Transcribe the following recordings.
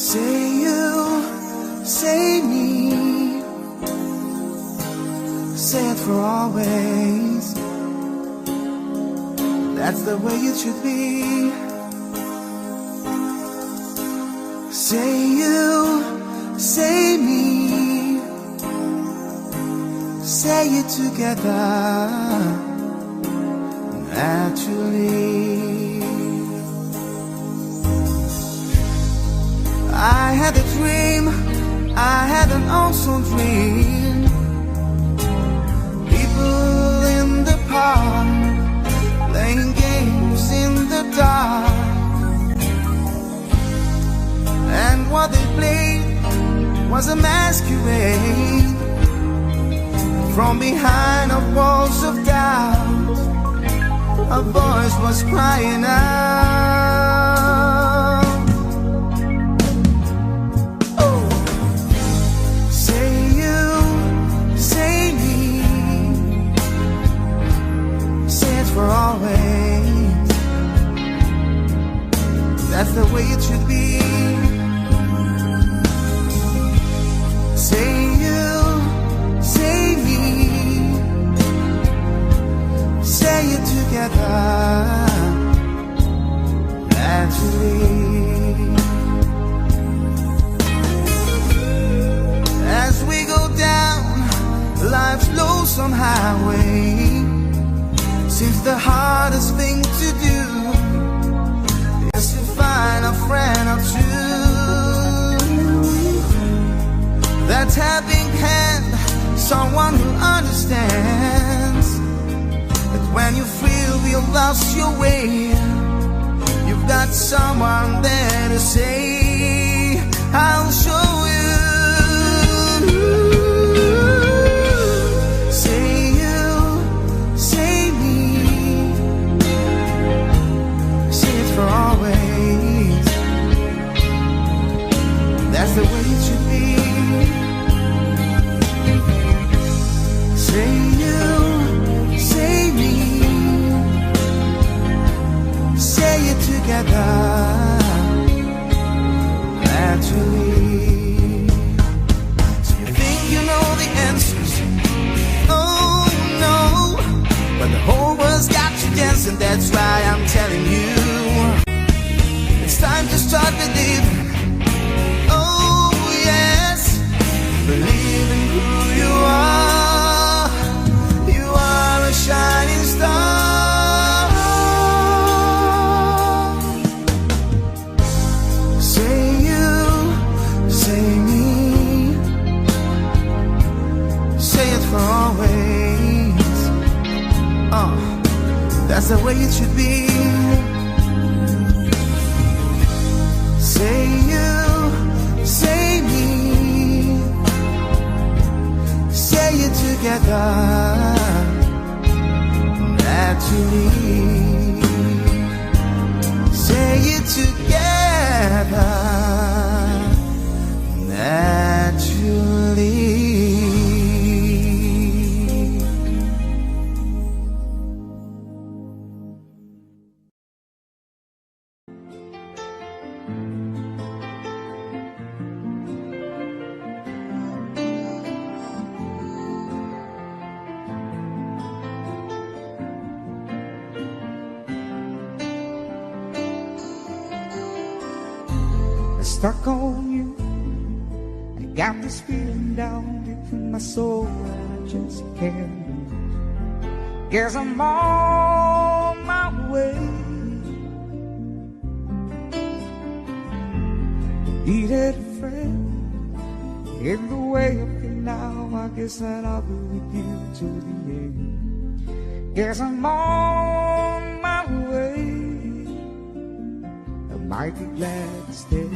Say you, say me, say it for always. That's the way it should be. Say you, say me, say it together, naturally. I had a dream, I had an awesome dream. People in the park, playing games in the dark. And what they played was a masquerade. From behind the walls of doubt, a voice was crying out. Oh. Say you, say me, say it for always. That's the way it should be. Say you, say me, say it together, naturally. As we go down life's lonesome highway, seems the hardest thing to do is to find a friend or two. That helping hand, someone who understands that when you feel you've lost your way, you've got someone there to say, I'll show you. Say you, say me, say it for always. That's the way it should be. Say you, say me, say it together, naturally. So you think you know the answers? Oh no, but the whole world's got you dancing. That's why I'm telling you, it's time to start believing. Oh yes, believe in who you are. A shining star. Say you, say me, say it for always. That's the way it should be. Say you, say me, say it together, naturally. Say it together, naturally. Stuck on you, I got this feeling down deep in my soul that I just can't lose. Guess I'm on my way. Needed a friend in the way I feel now. I guess that I'll be with you to the end. Guess I'm on my way. I might be glad to stay.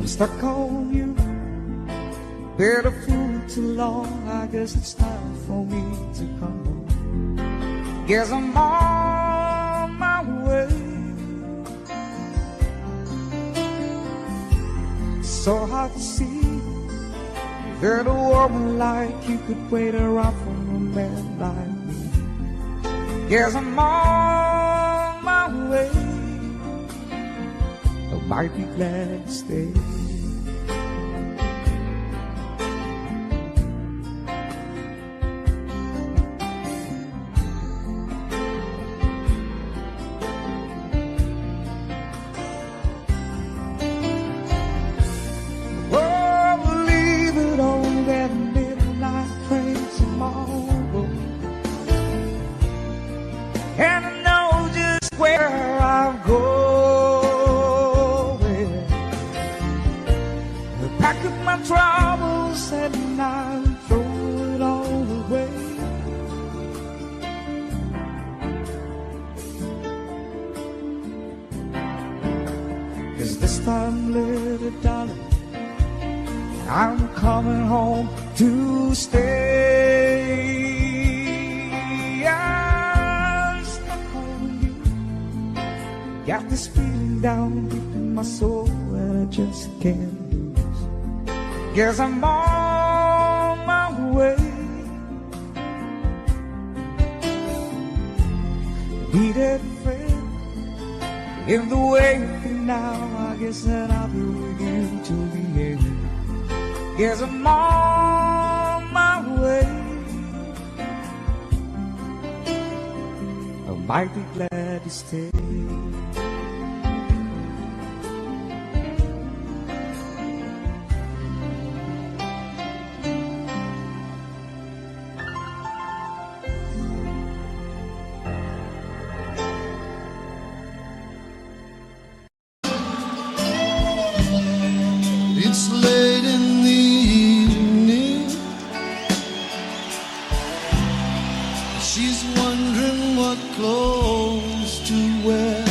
Stuck on you, been a fool too long. I guess it's time for me to come home. Guess I'm on my way. so hard to see that a woman like you could wait around for a man like me. Yes, I'm on my way. I might be glad to stay. And I know just where I'm going. I pack up my troubles and I'll throw it all away. Cause this time, little darling, I'm coming home to stay. Got this feeling down deep in my soul that I just can't lose. Guess I'm on my way. Be that friend in the way you feel now. I guess that I'll be with you till the end. Guess I'm on my way. I might be glad to stay. It's late in the evening. She's wondering what clothes to wear.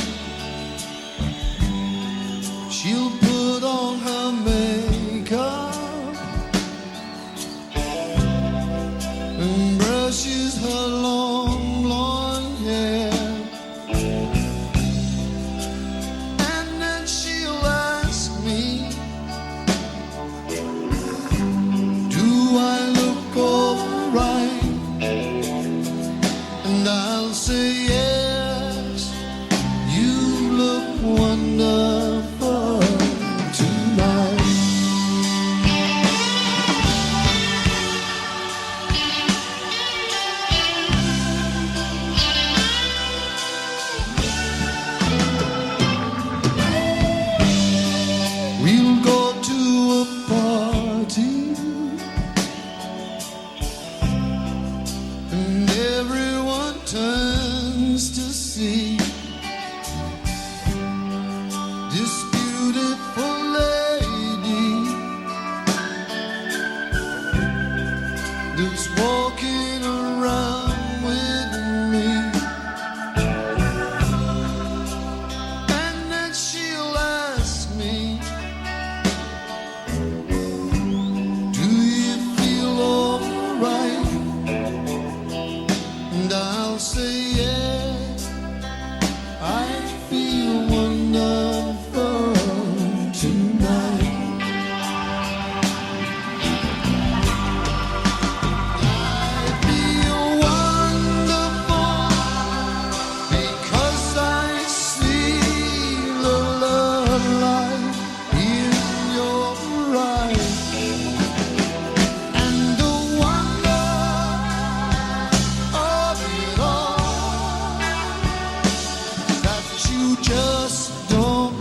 She'll put on her makeup and brushes her long blonde hair. And then she'll ask me, do I look alright? And I'll say yes, you look wonderful tonight. We'll go to a party and everyone turns to see this beautiful lady that's walking around with me. And then she'll ask me, do you feel alright? And I'll say yes, I feel wonderful tonight. I feel wonderful because I see the love light in your eyes. And the wonder of it all, that you just don't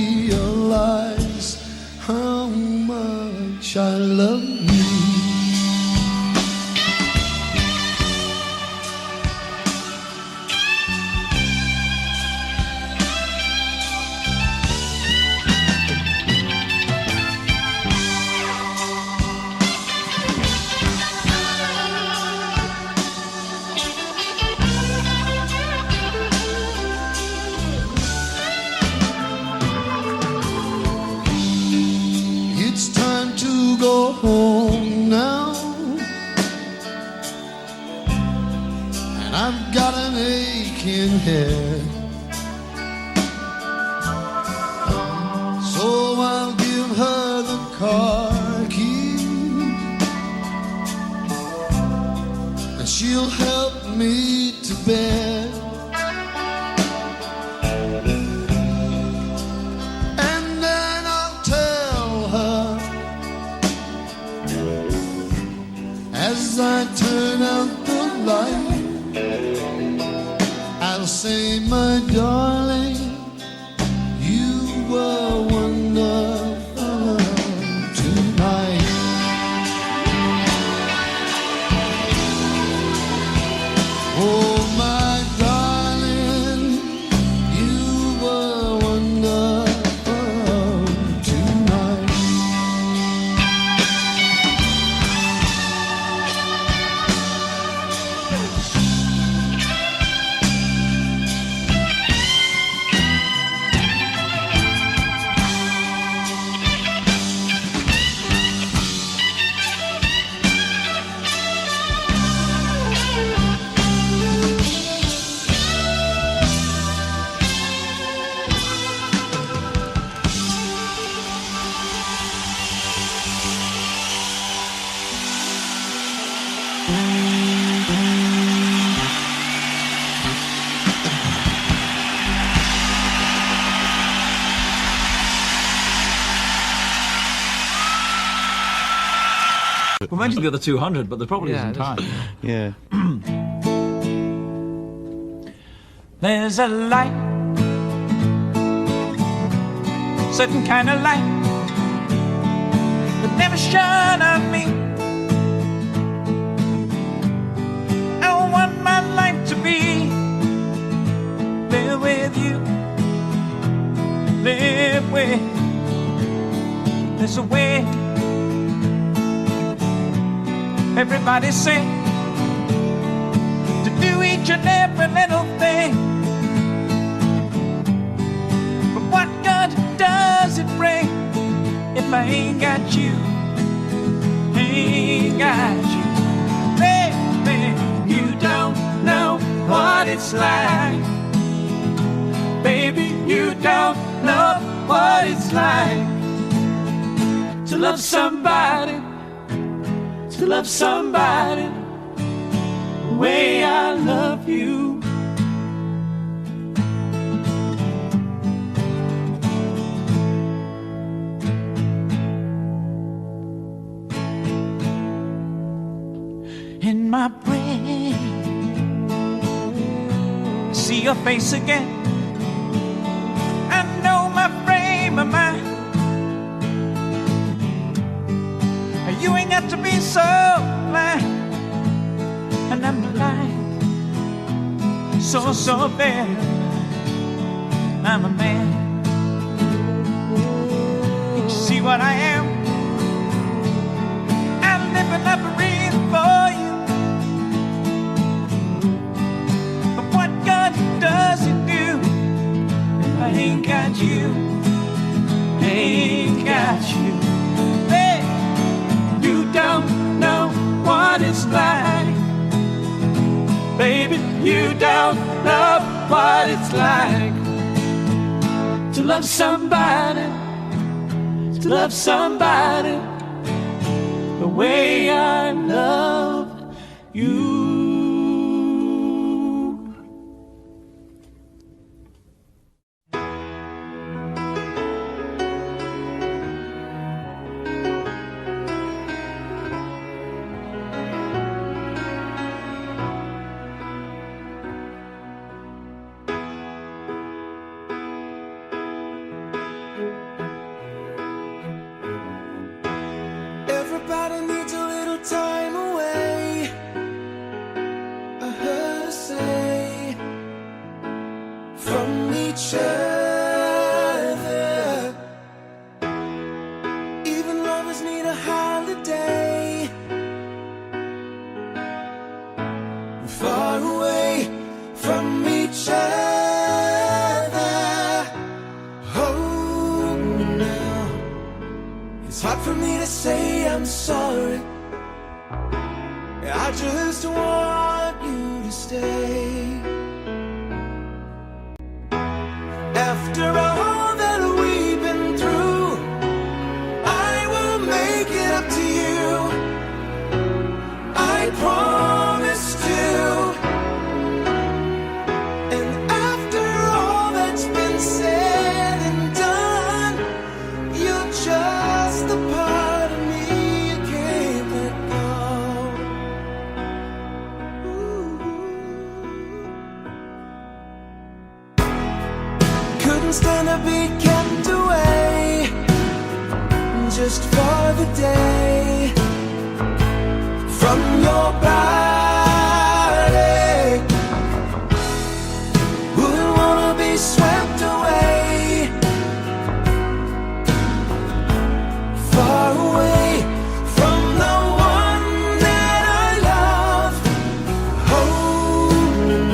realize how much I love you. It's time to go home now, and I've got an aching head. So I'll give her me to bed. And then I'll tell her as I turn out the light, I'll say, my darling, you were wonderful tonight. Oh, my darling, you were wonderful tonight. We're mentioning the other 200, but there probably isn't time. Yeah. There's a light, certain kind of light that never shone on me. I want my life to be live with you, live with. There's a way. Everybody say to do each and every little thing, but what good does it bring if I ain't got you? Ain't got you, baby. You don't know what it's like, baby. You don't know what it's like to love somebody. To love somebody the way I love you. In my brain, I see your face again. I know my frame of mind. You ain't got to be so blind, and I'm blind, so very. I'm a man. Can't you see what I am? I'm living up a breathe for you. But what good does it do if I ain't got you? Ain't got you. Don't know what it's like, baby. You don't know what it's like to love somebody, to love somebody the way I love you. Everybody needs a little time away, I heard her say, from each other. Even lovers need a holiday, far away from each other. Oh, now it's hard for me to say I'm sorry. I just want you to stay. After all that we've been through, I will make it up to you. I promise to. just for the day from your body. Wouldn't wanna be swept away, far away from the one that I love. Oh,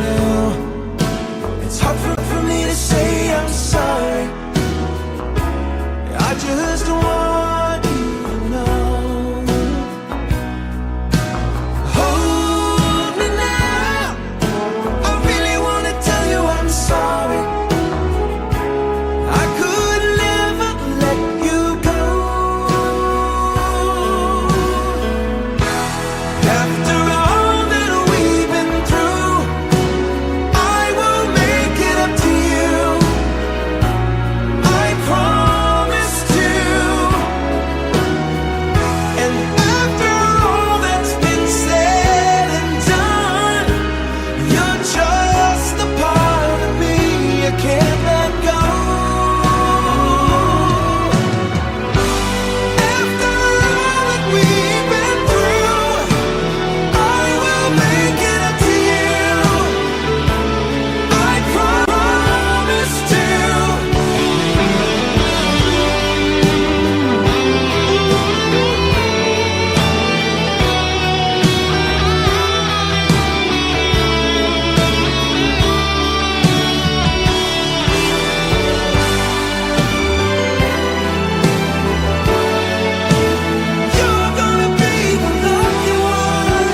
now it's hard for me to say I'm sorry. I just want you to know. Hold me now, I really want to tell you I'm sorry. I could never let you go. After all that we've been through, I will make it up to you. I promised you. And after all that's been said and done, you're just a part of me I can't let go. After all that we've been through, I will make it up to you. I promised you. You're gonna be the lucky one.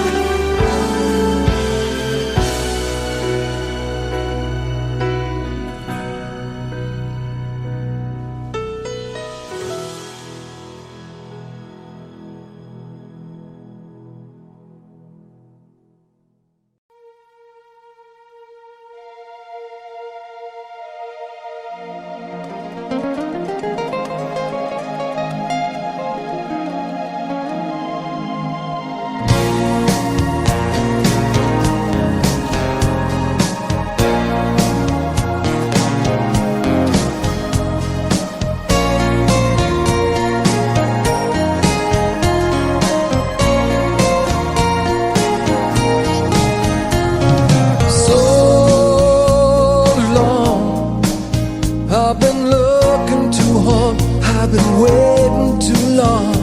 So long, I've been looking too hard, I've been waiting too long.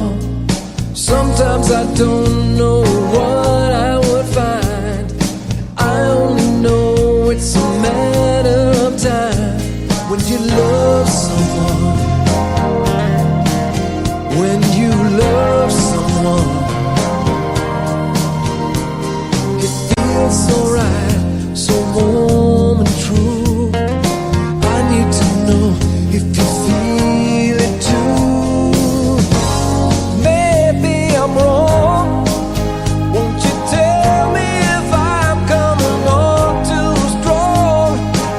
Sometimes I don't know what I would find. I only know it's a matter of time. When you love someone, when you love someone, it feels so right, so warm and true. I need to know if you feel it too. Maybe I'm wrong. Won't you tell me if I'm coming on too strong?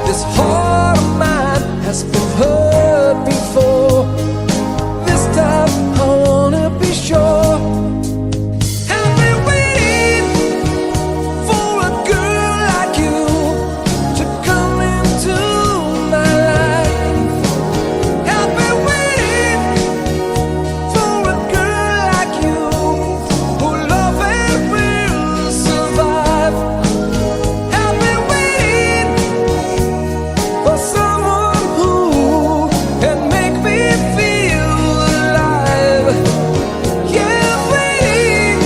This heart of mine has been hurt before. This time I wanna be sure. I've been waiting for a girl like you to come into my life. I've been waiting for a girl like you who love and will survive. I've been waiting for someone who can make me feel alive. Yeah, I'm waiting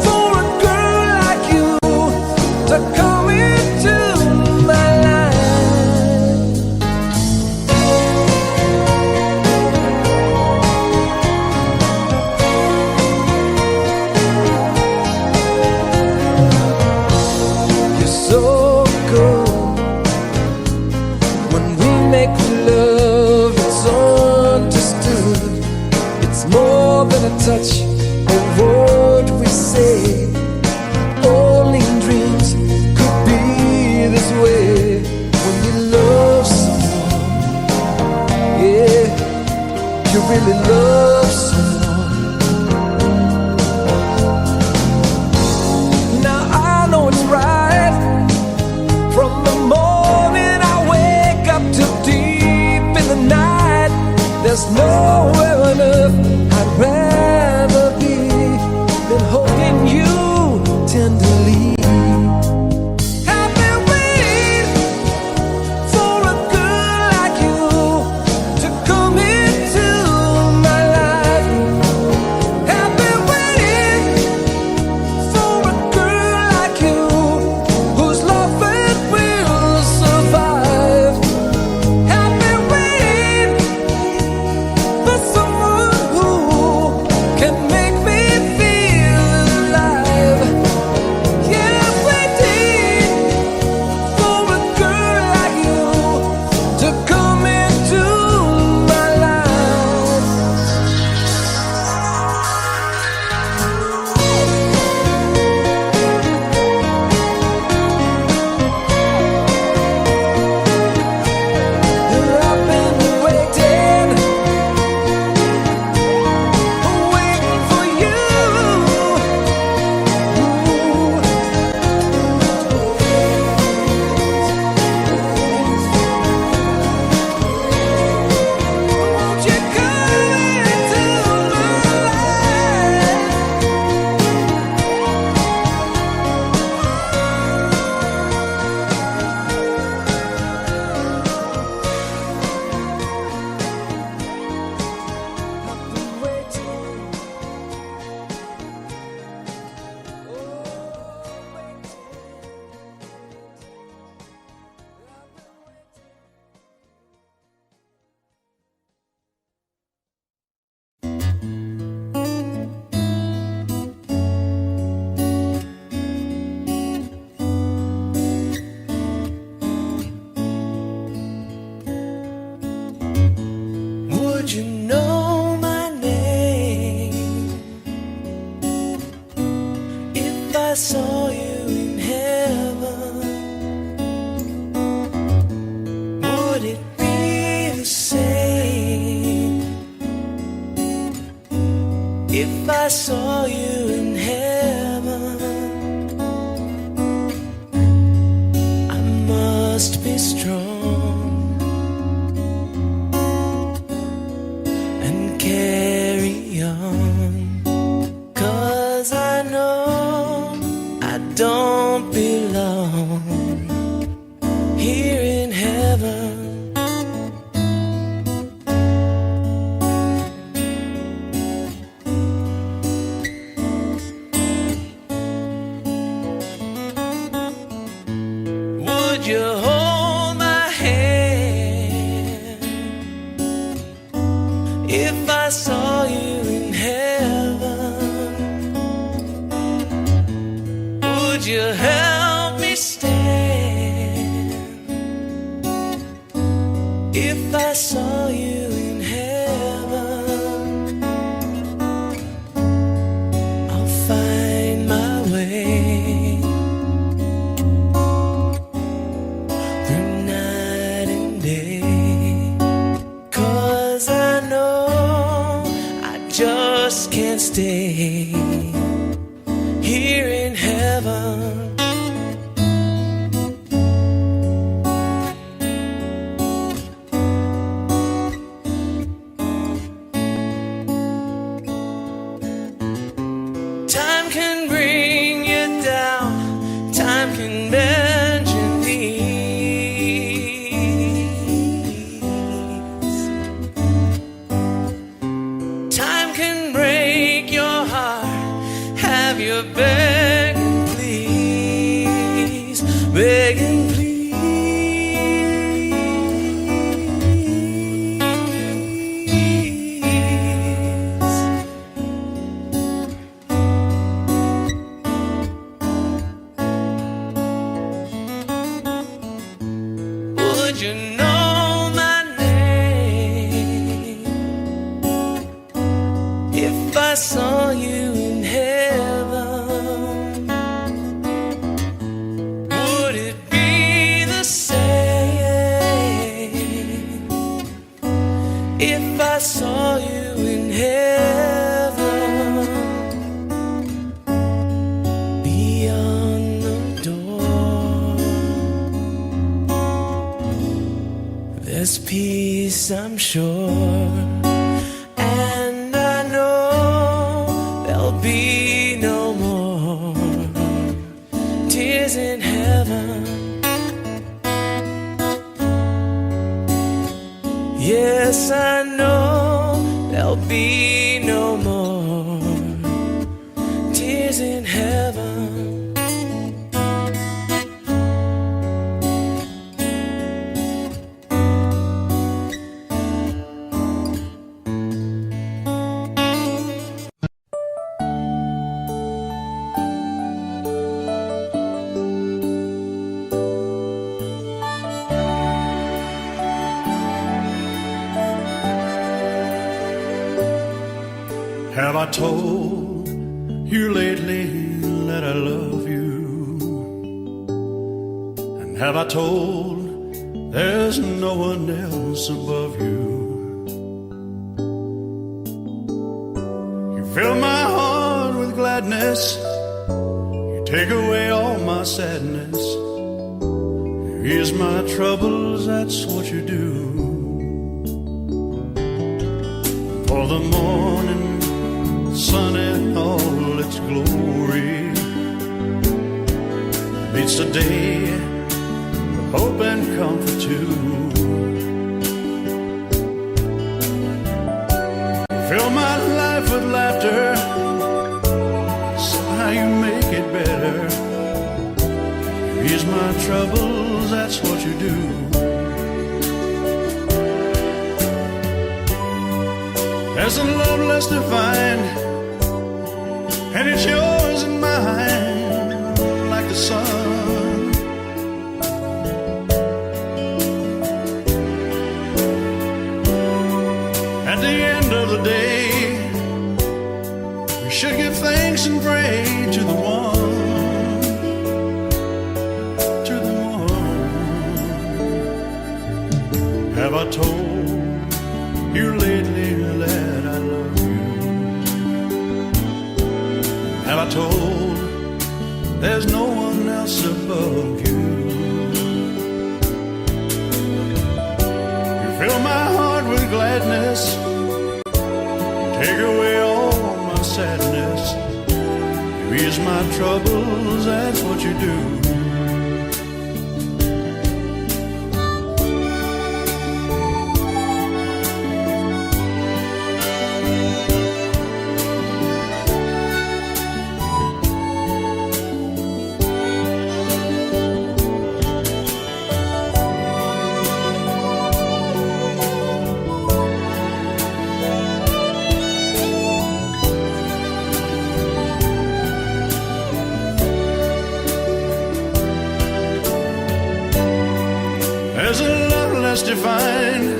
for a girl like you to come into my life. You're so good. When we make love, it's understood. It's more than a touch, a word we say. Only in dreams could be this way. When you love someone, yeah, you really love someone. Now I know it's right. From the morning I wake up till deep in the night, there's There's nowhere on earth I'd rather be than holding you tenderly. I've been waiting for a girl like you to come into my life. I've been waiting for a girl like you whose love will survive. I've been waiting for someone who can make me feel alive. Yeah, I'm waiting for a girl like you to come into my life. I've been waiting for you. Won't you come into my life? I've been waiting. Would you know my name if I saw you in heaven? Would it be the same if I saw you in heaven? I must be strong and carry on, 'cause I know I don't belong here in heaven. Would you hold my hand if I saw you in heaven? Would you help me stand if I saw you in heaven? I'll find my way through night and day, 'cause I know I just can't stay here in heaven. Time can bring you down, time can bend your knees, time can break your heart, have you begging please, begging please. Would you know my name if I saw you in heaven? Would it be the same if I saw you in heaven? Beyond the door, there's peace, I'm sure. be no more tears in heaven. Have I told you lately that I love you? And have I told there's no one else above you? You fill my heart with gladness, you take away all my sadness, you ease my troubles, that's what you do. For the morning sun in all its glory meets the day with hope and comfort too. Fill my life with laughter, somehow you make it better. You ease my troubles, that's what you do. There's a love less defined, and it's yours and mine, like the sun. At the end of the day, we should give thanks and pray to the one, to the one. Have I told you lately that I love you? Have I told there's no one else above you? You fill my heart with gladness, you take away all my sadness, you ease my troubles, that's what you do. There's a love less defined,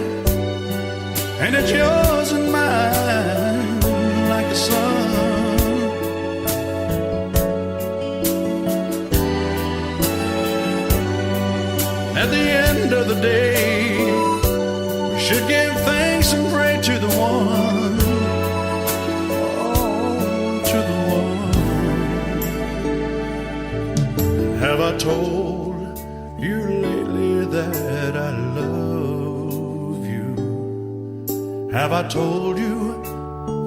and it's yours and mine, like the sun. At the end of the day, we should give thanks and pray to the one, oh, to the one. Have I told you lately that I love you? Have I told you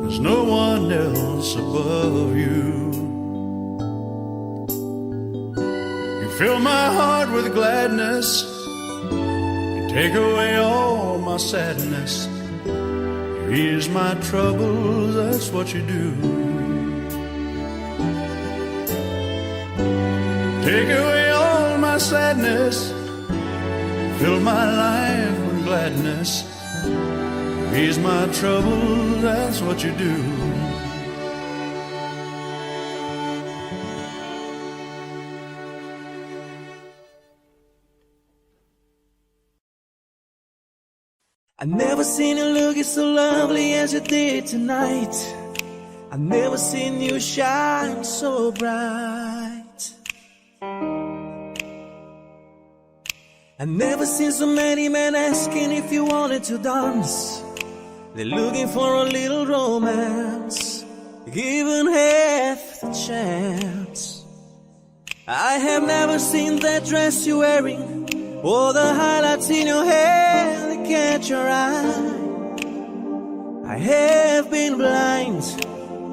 there's no one else above you? You fill my heart with gladness, you take away all my sadness, you ease my troubles, that's what you do. Take away all my sadness, fill my life with gladness, ease my troubles, that's what you do. I've never seen you looking so lovely as you did tonight. I've never seen you shine so bright. I've never seen so many men asking if you wanted to dance. They're looking for a little romance, given half the chance. I have never seen that dress you're wearing, or the highlights in your hair that catch your eye. I have been blind,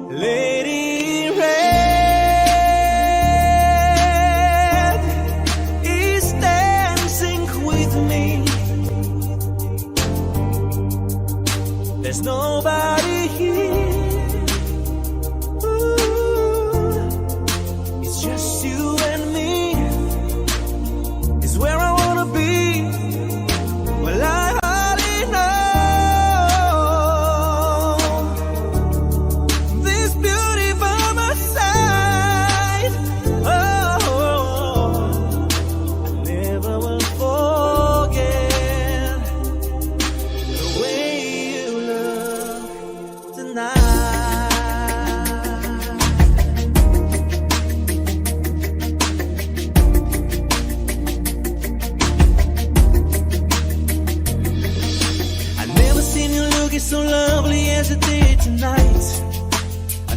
Lady in Red is dancing with me. There's nobody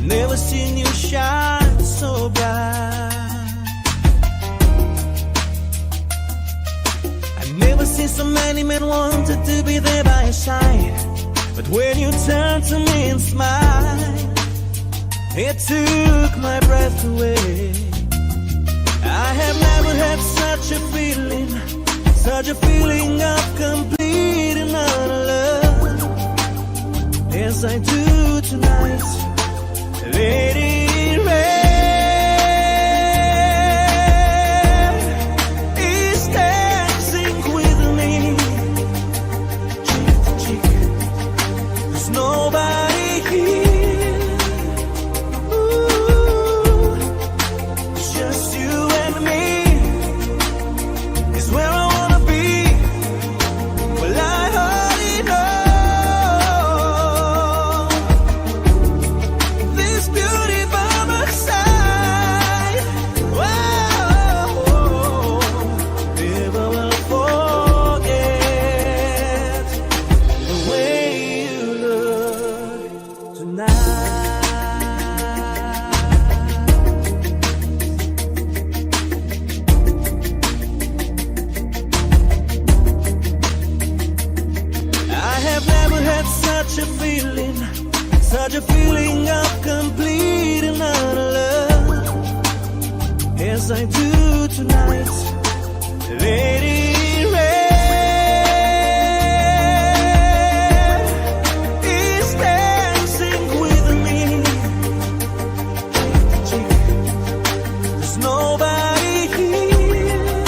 never seen you shine so bright. I've never seen so many men wanted to be there by your side. But when you turned to me and smiled, it took my breath away. I have never had such a feeling of complete and utter love as I do tonight. Lady Red is dancing with me, cheek to cheek. There's nobody here. Ooh, it's just you and me. It's where I wanna be. Well, I already know this beauty by my side. Whoa, never will forget the way you look tonight. I have never had such a feeling of complete and utter love as I do tonight. Lady Red is dancing with me, cheek to cheek. There's nobody here.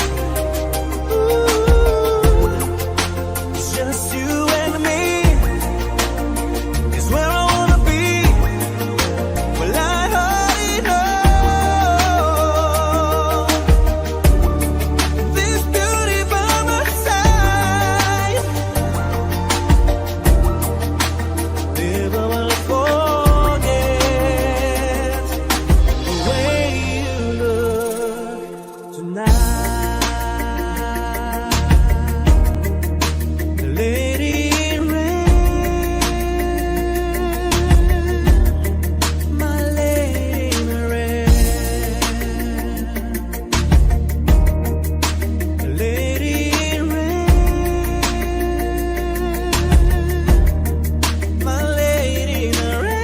Ooh, it's just you and me. It's where I wanna be. Well, I already know this beauty by my side. Never will forget the way you look tonight. Lady Red, my lady in red. Lady Red, my lady in red.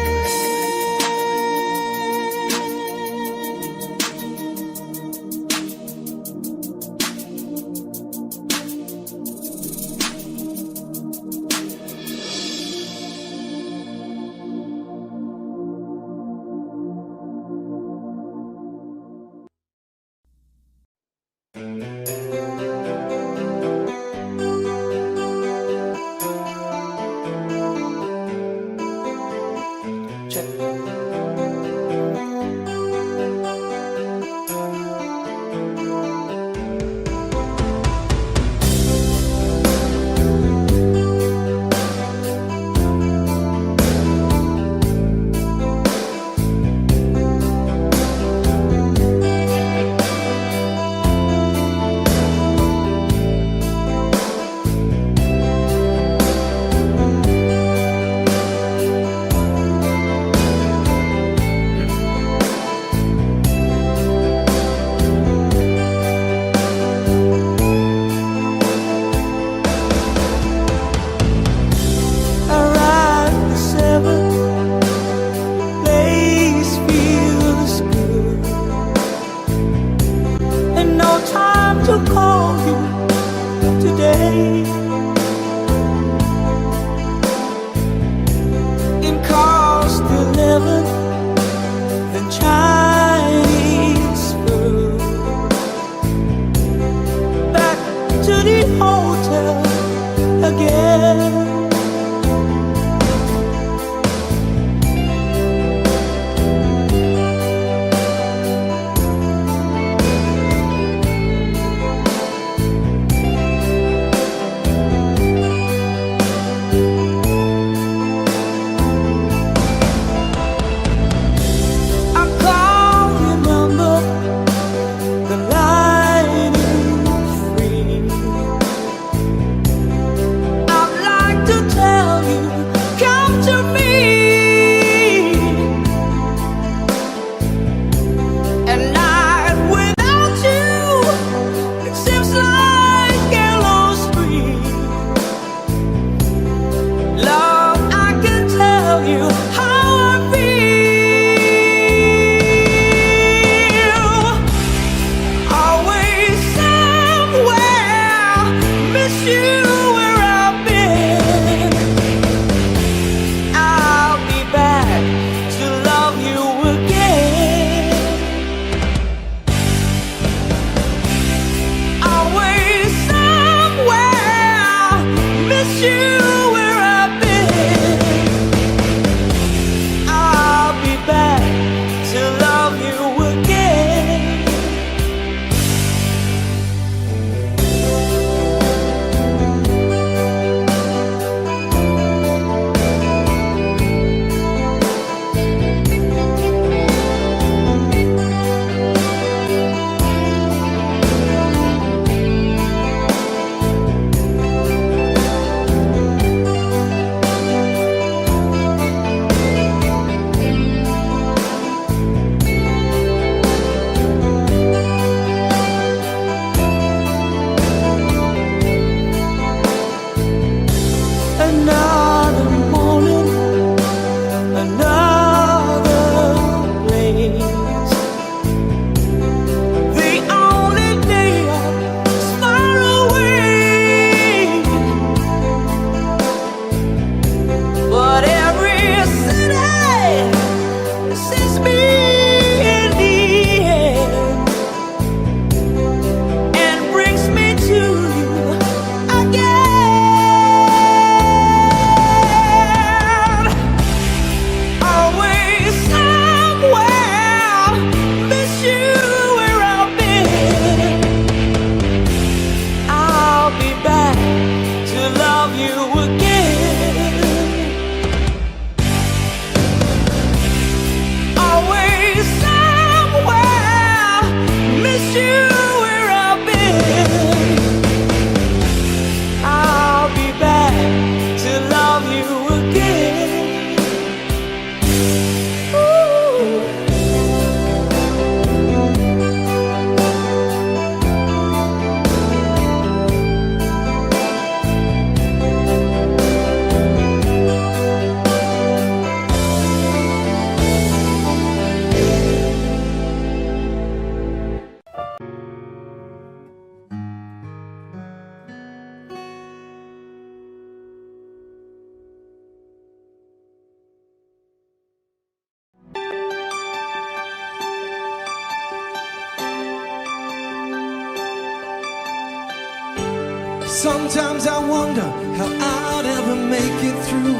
Sometimes I wonder how I'd ever make it through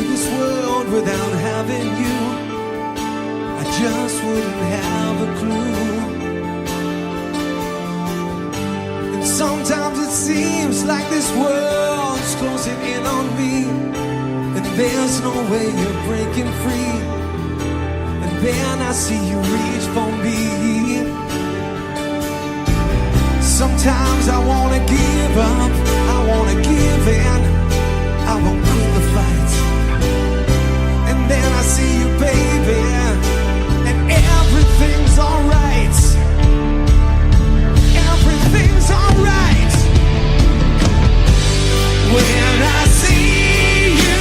this world without having you. I just wouldn't have a clue. And sometimes it seems like this world's closing in on me, and there's no way you're breaking free. And then I see you reach for me. Sometimes I wanna give up, I wanna give in, I won't quit the fight. And then I see you, baby, and everything's alright. Everything's alright. When I see you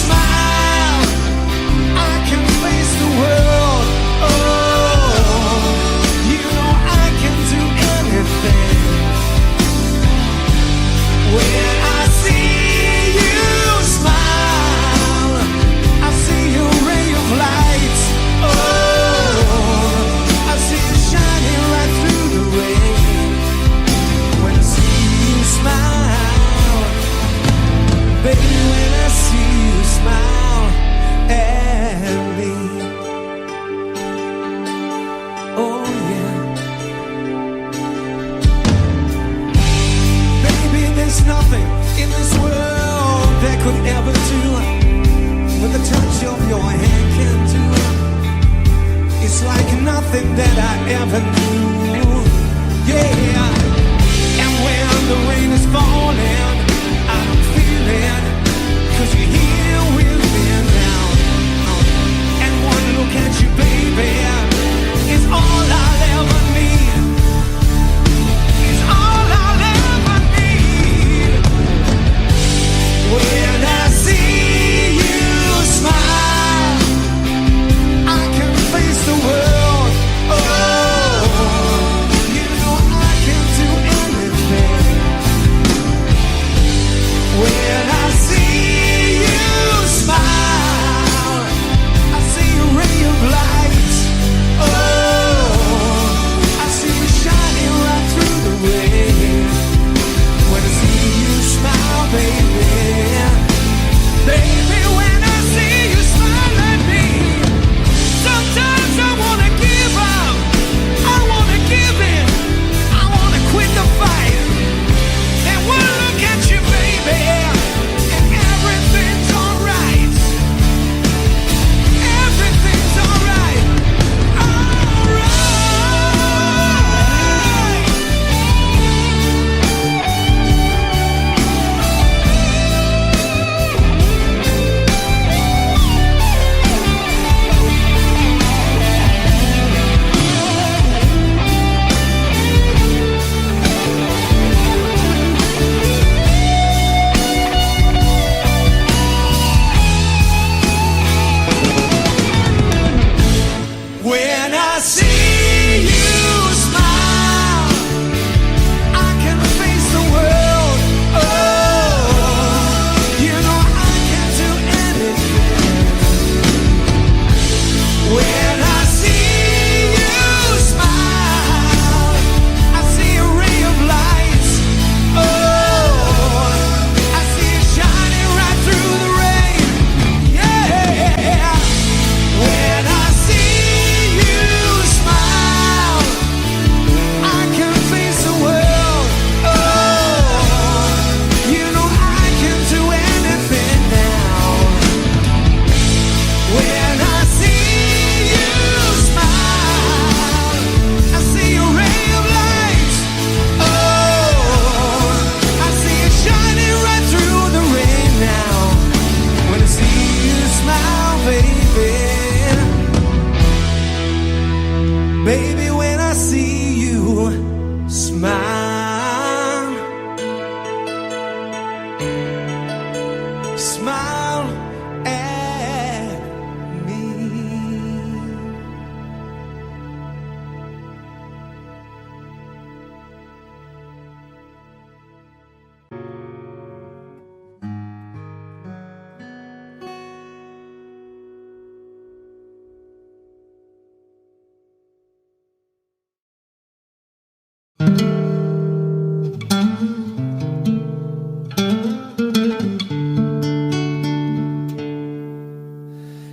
smile, I can face the world. Oh, you know I can do anything. When I see you smile, I see a ray of light. Oh, I see it shining right through the rain. When I see you smile, baby, when I see you smile at me. Oh yeah. There's nothing in this world that could ever do what the touch of your hand can do. It's like nothing that I ever knew. Yeah. And when the rain is falling, I don't feel it, 'cause you're here with me now. And one look at you, baby, is all I'll ever need. Is all I'll ever need. When I see you smile, I can face the world. Oh, you know I can do anything. When I see you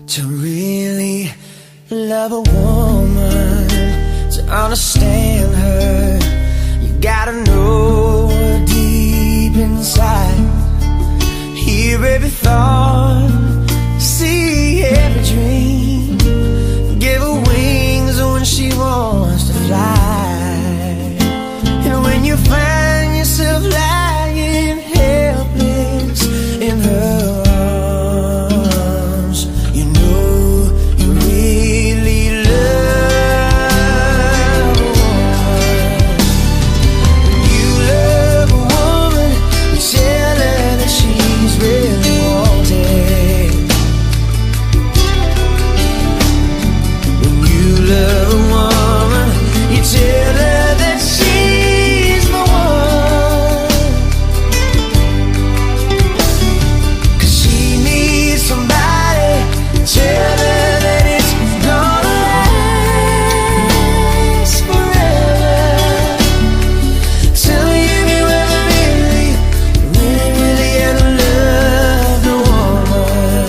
To really love a woman, to understand her, you gotta know her deep inside. Hear every thought, see every dream, give her wings when she wants to fly. And when you find yourself lying helpless in her arms, you know you really love a woman. When you love a woman, you tell her that she's really wanted. When you love a woman, you tell her that she's the one. 'Cause she needs somebody, tell her that it's gonna last forever. Tell me if you ever really, really, really ever loved a woman.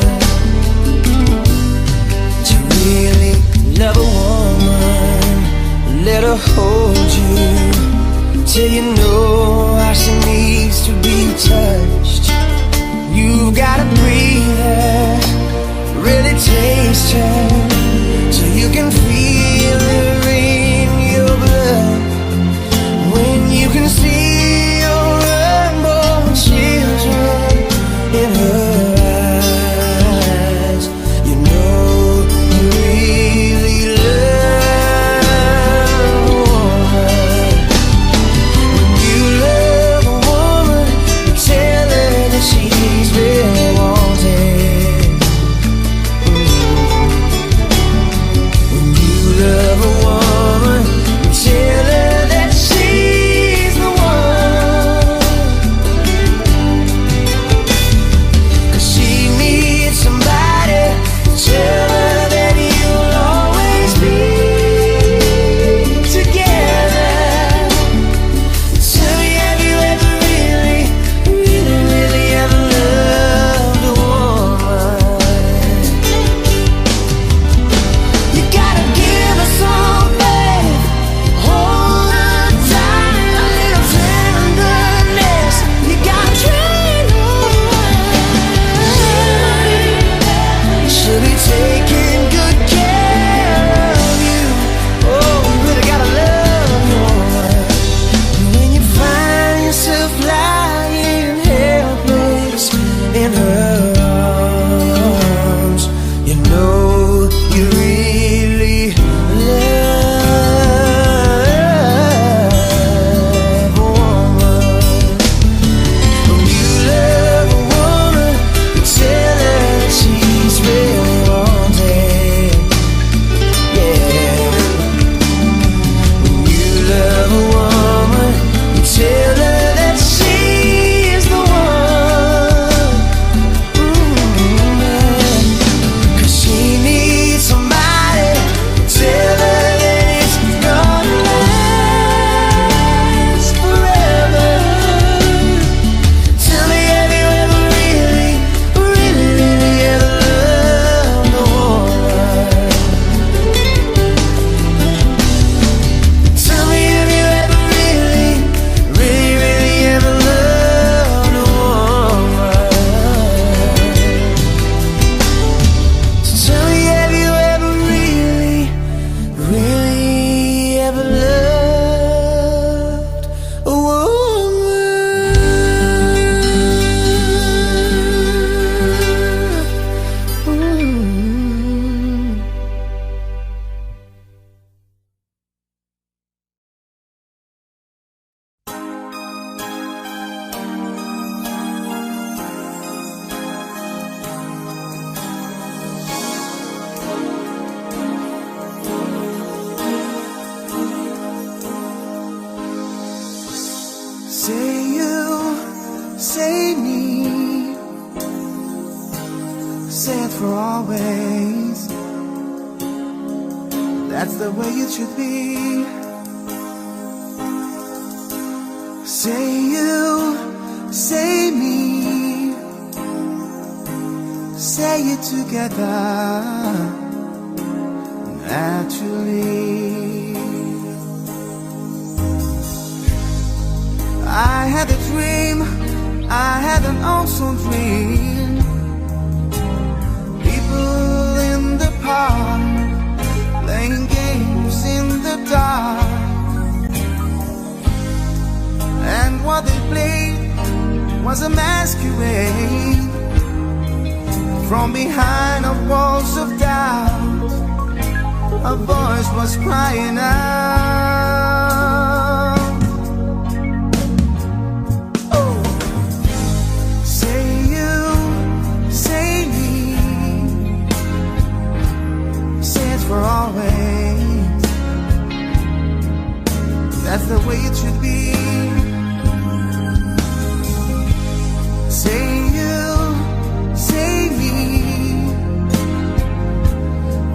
To really love a woman, let her hold you till you know how she needs to be touched. You've gotta breathe her, really taste her, so you can feel her in your blood. When you can see your unborn children in her eyes, you know you really love a woman. When you love a woman, you tell her that she's really wanted. When you love a woman, you tell her that she's the one. 'Cause she needs somebody to tell her that you'll always be together. Tell me, have you ever really, really, really ever loved a woman? You gotta give her some faith, hold her tight, a little tenderness. You gotta train her. She'll be taking good care of you. Oh, you really gotta love a woman. And when you find yourself lying helpless in her arms, you know you really love a woman. When you love a woman, you tell her that she's really wanted. Yeah. When you love a woman, you tell her that she's the one. 'Cause she needs somebody to tell her that it's gonna last forever. Tell me, have you ever really, really, really ever loved a woman? Tell me, have you ever really, really, really ever loved a woman? Tell me, have you ever really, really ever loved a woman? Say you, say me, say it for always. That's the way it should be. Say you, say me, say it together naturally. I had a dream, I had an awesome dream. People in the park playing games in the dark, and what they played was a masquerade. From behind the walls of doubt, a voice was crying out. Oh. Say you, say me, say it for always. That's the way it should be. Say you, say me,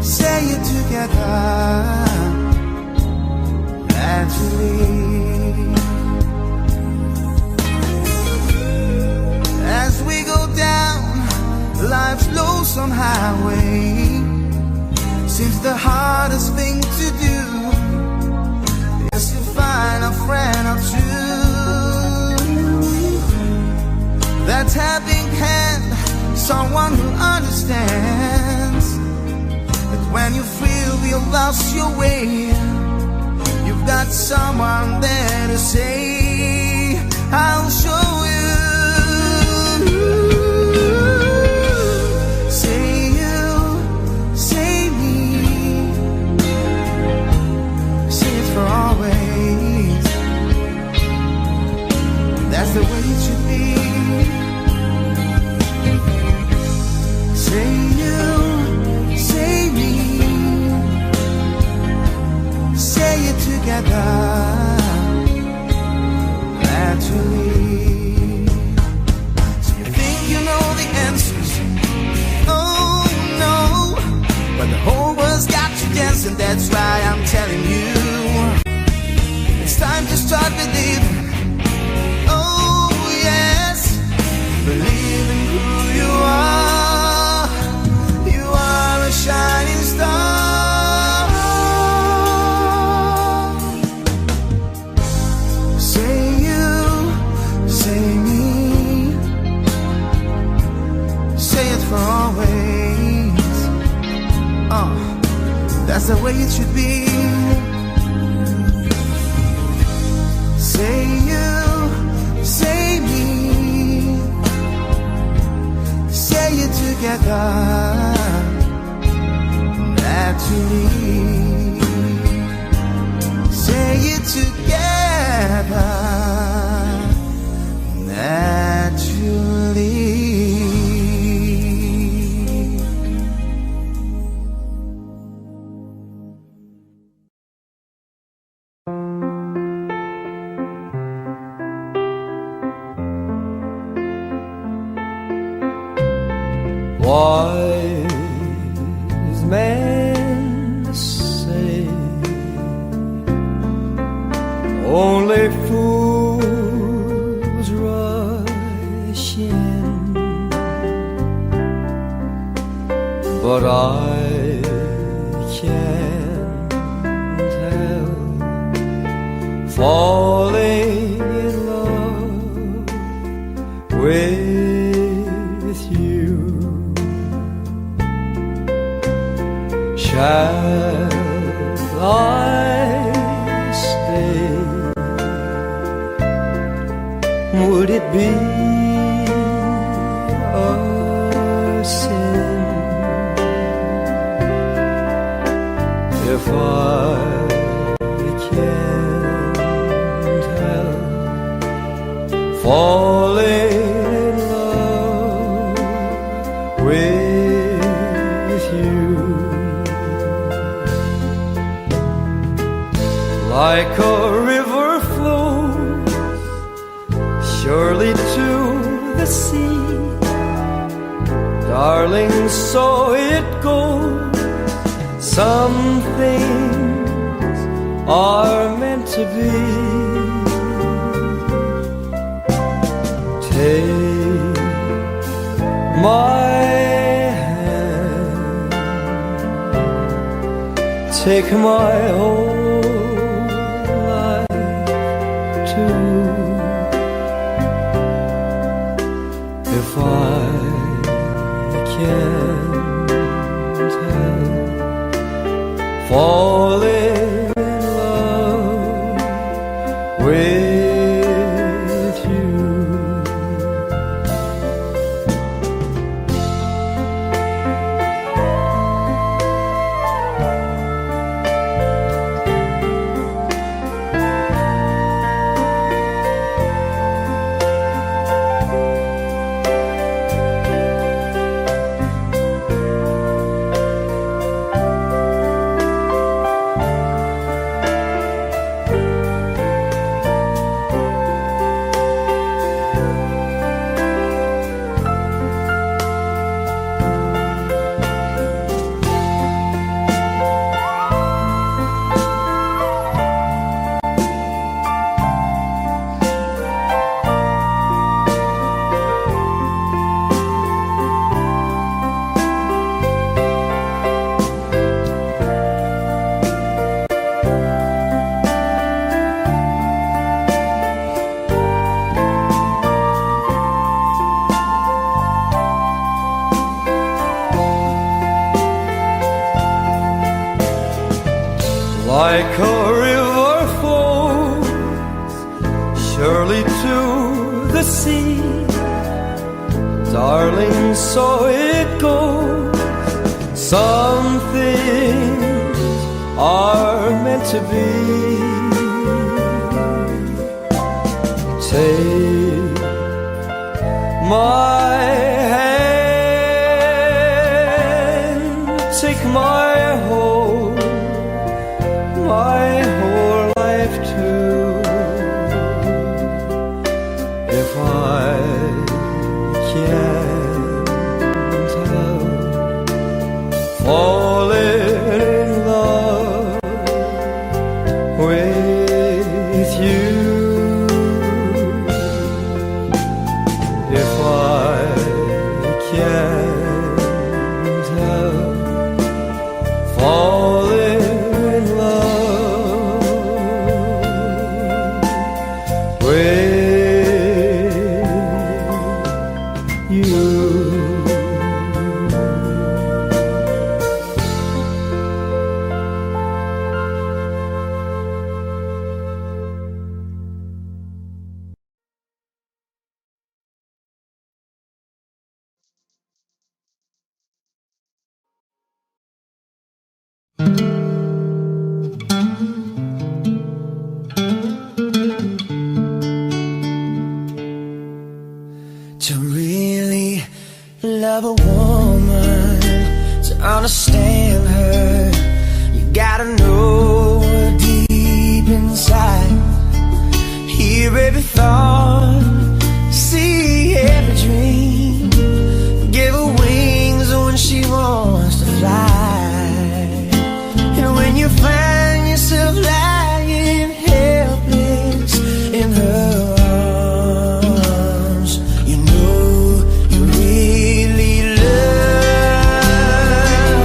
say it together naturally. As we go down life's lonesome highway, seems the hardest thing to do is to find a friend or two. That helping hand, someone who understands that when you feel you lost your way, you've got someone there to say, I'll show you. Say you, say me, say it for always. That's the way it should be. Say you, say me, say it together naturally. So you think you know the answers? Oh no, but the whole world's got you dancing. That's why I'm telling you, it's time to start believing. Oh yes, believe in who you are. You are a shining star. Say you, say me, say it for always. That's the way it should be. Say you, say me, say it together naturally. Say it together naturally. Wise men say only fools rush in, but I can't help falling in love with you. Shall I stay? Would it be a sin if I can't help falling in love with you? Like a river flows surely to the sea, darling, so it goes. Some things are meant to be. Take my take my whole life too. If I can't help falling in love with you. Like a river flows surely to the sea, darling, so it goes. Some things are meant to be. Take my hand, take my whole life too. If I can't help falling in love with you, if I can't help falling in love with you. To really love a woman, to understand her, you gotta know her deep inside. Hear every thought, see every dream, give her wings when she wants to fly. And when you find yourself lying helpless in her arms, you know you really love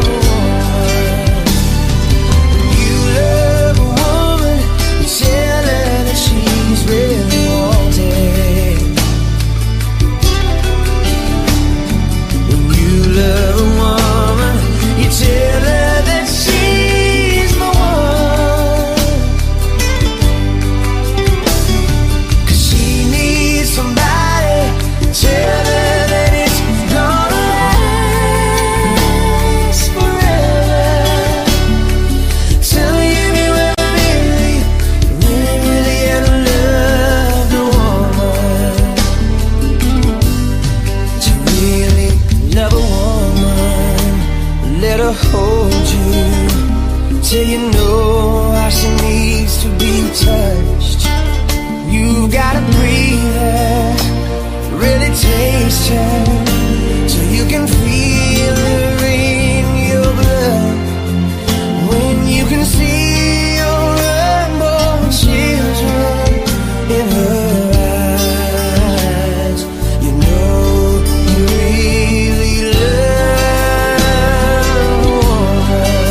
a woman. When you love a woman, you tell her that she's really wanted. When you love a woman, you tell her that she's the one. 'Cause she needs somebody to tell her that it's gonna last forever. Tell you you really, really, really had loved a woman. To really love a woman, let her hold you till you know how she needs to be touched. You gotta breathe her, really taste her, till you can feel her in your blood. When you can see your unborn children in her eyes, you know you really love a woman.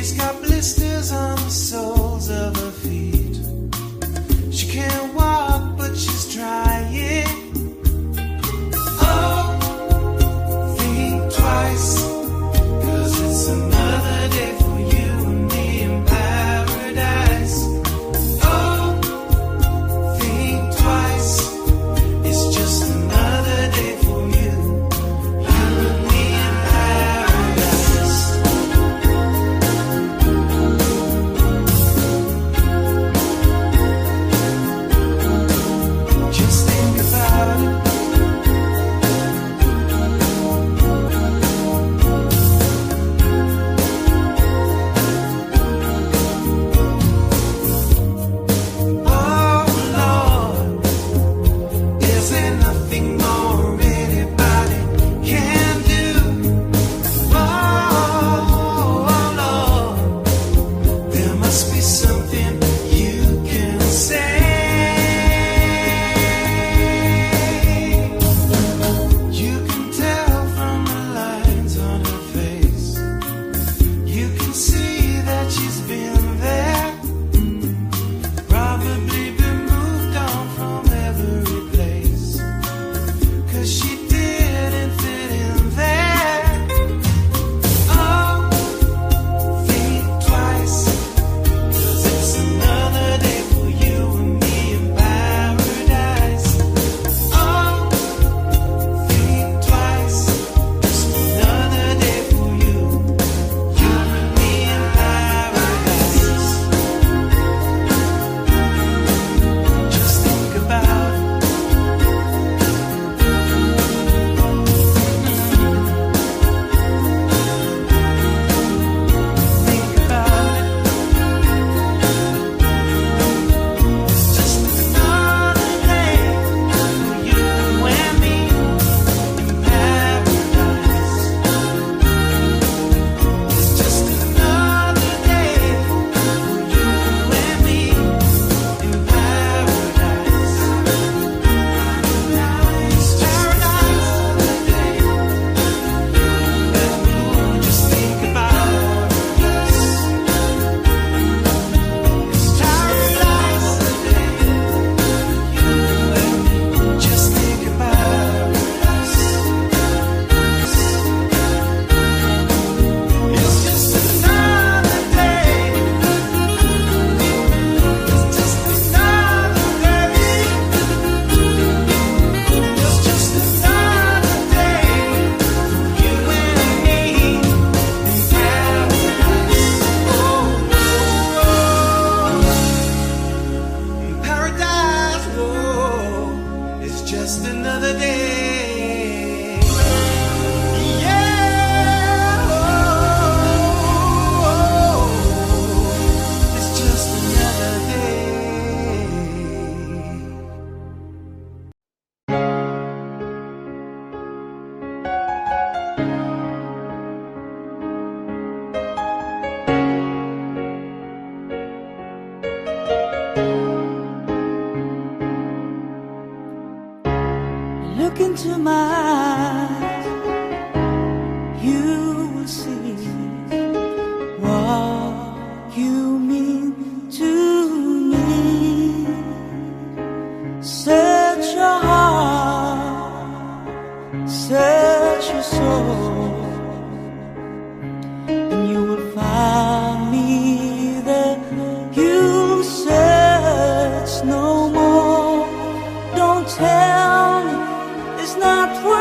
She's got blisters on the soles of her feet. She can't walk, but she's trying. Oh, think twice, 'cause it's another day for you and me in paradise. Oh, think twice, it's just another day for you, you and me in paradise. Just think about it. Oh Lord, is there nothing more anybody can do? Oh Lord, there must be something you can say. You can tell from the lines on her face. You can see that she's been there. Probably been moved on from every place, 'cause she didn't fit in there. Oh, think twice, 'cause it's another day for you and me in paradise. Oh, think twice, just another day for you, you and me in paradise. Just think about it. Think about it. It's just another day for you and me in paradise. It's just another day for you and me in paradise. It's paradise today. Just think about it. It's paradise today. Just think about us. It's just another day. It's just another day. It's just another day for you and me in paradise. Oh, in paradise, oh, it's just another day. Yeah, oh, it's just another day. Look into my eyes, you will see what you mean to me. Search your heart, search your soul, and you will find me there. You'll search no more. Don't tell me it's not worth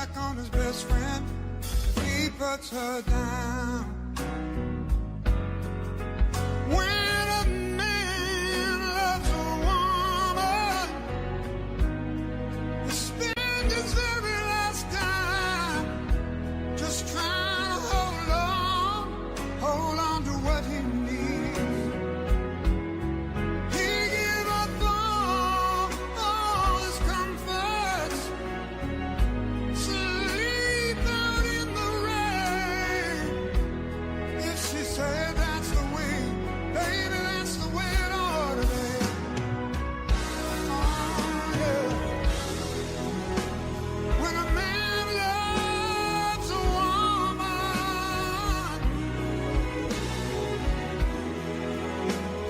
back on his best friend if he puts her down. When a man loves a woman, he spends his very last time just trying to hold on to what he needs. He gave up all his comforts, sleep out in the rain. If she said that's the way, baby, that's the way it ought to be. Oh, yeah. When a man loves a woman,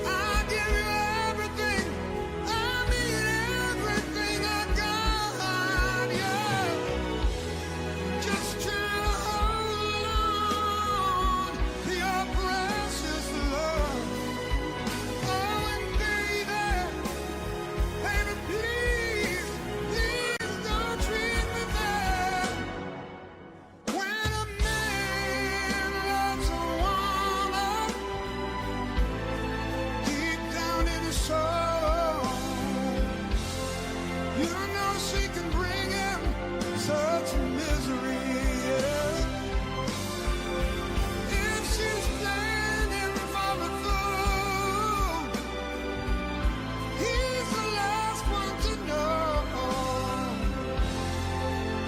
I give you everything, I mean everything I got, yeah. Just try to hold on to your precious love. Oh, and baby, please, please don't treat me bad. When a man loves a woman, deep down in his soul, you know she can bring him such misery, yeah. If she's playing him for the fool, he's the last one to know.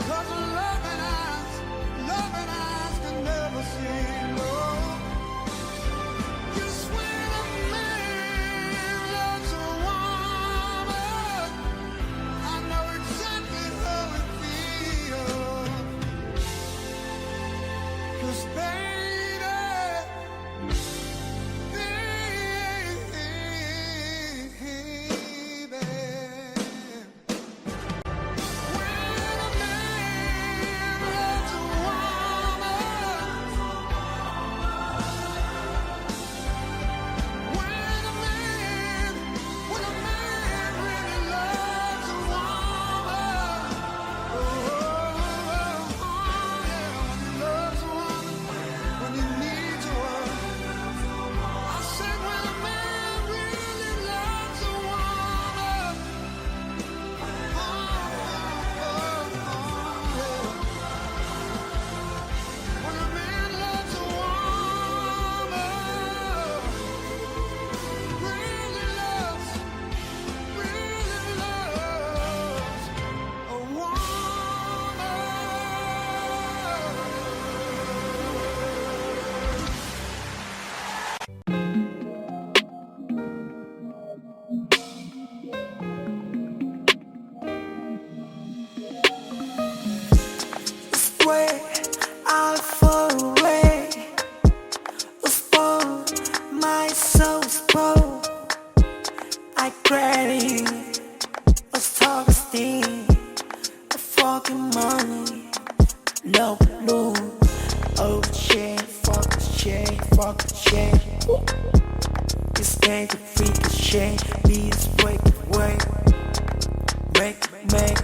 'Cause loving eyes can never see no. Just when a man loves a woman, I know exactly how it feels. 'Cause baby, when a man loves a woman, when a man really loves a woman, oh yeah, when he loves a woman, when he needs a woman. I said when a man really loves a woman, yeah. When a man loves a woman, really loves a woman. Way I'll fall away. Spoiled, my soul spoiled. I credit a talk steam, a fucking money, no blue. Oh shit, fuck shit. This ain't a freak of shit. Please break away. Make,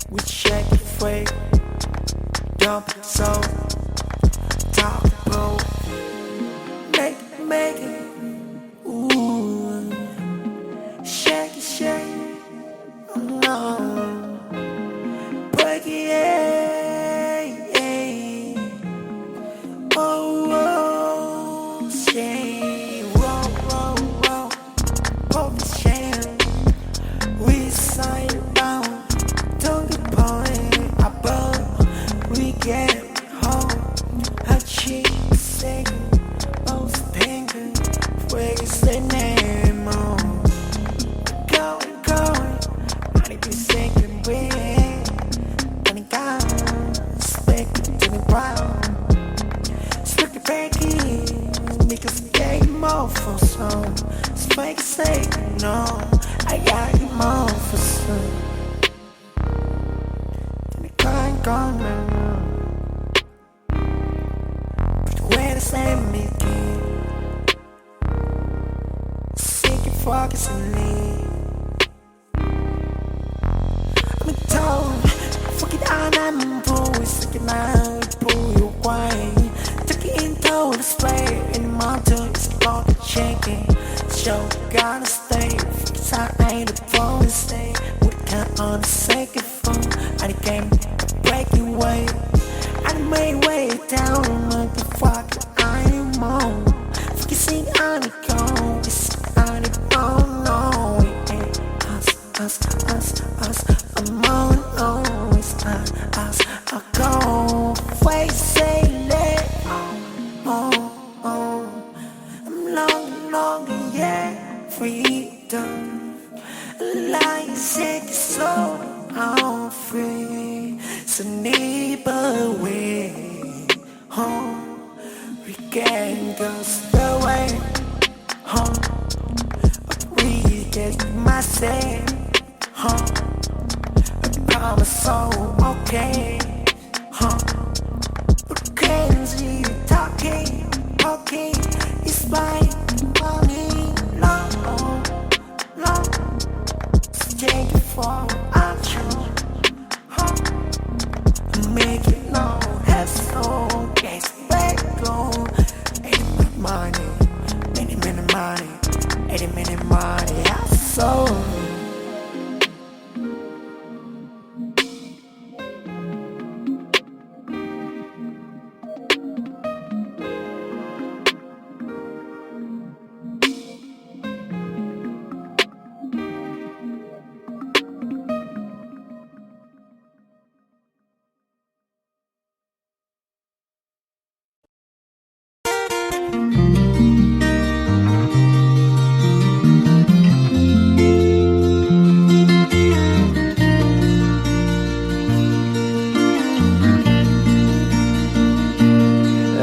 we shake it free. Dump it so top row. Make it. Ooh. Shake it. Oh no. Break it, yeah. Oh, shame. Roll. Pop the shame. We sign bound. Don't get point above. We get home. Her cheeks singing. Both pink. Where's the name on? Going. I need to sing and breathe. And it goes. Stick to the ground. Stick it back in. Because game more for some. Spike say no. I got you more for some. And it gone. But where the same again? Sick and focusing me. I'm told, fuck it, I'm can I pull you away? Took you into the spray in the mountain, it's block shaking. So gotta stay, cause I ain't a phone to stay. With the count on the second phone, I came to break you away. I made way down, motherfucker, I ain't on. Fuck you sing on the cone, it's on the phone, no. It ain't us, I'm on, it's us, I go, face, say, let, I'm long, yeah, freedom. Like sick, so I'm free. So neighbor way home, we can go straight away home. We get myself home. I promise so okay home. Can't see talking, okay. It's like money, long. Take it for action, make it no hassle, get back on. 80 minute money, 80 minute money, 80 minute money, hassle.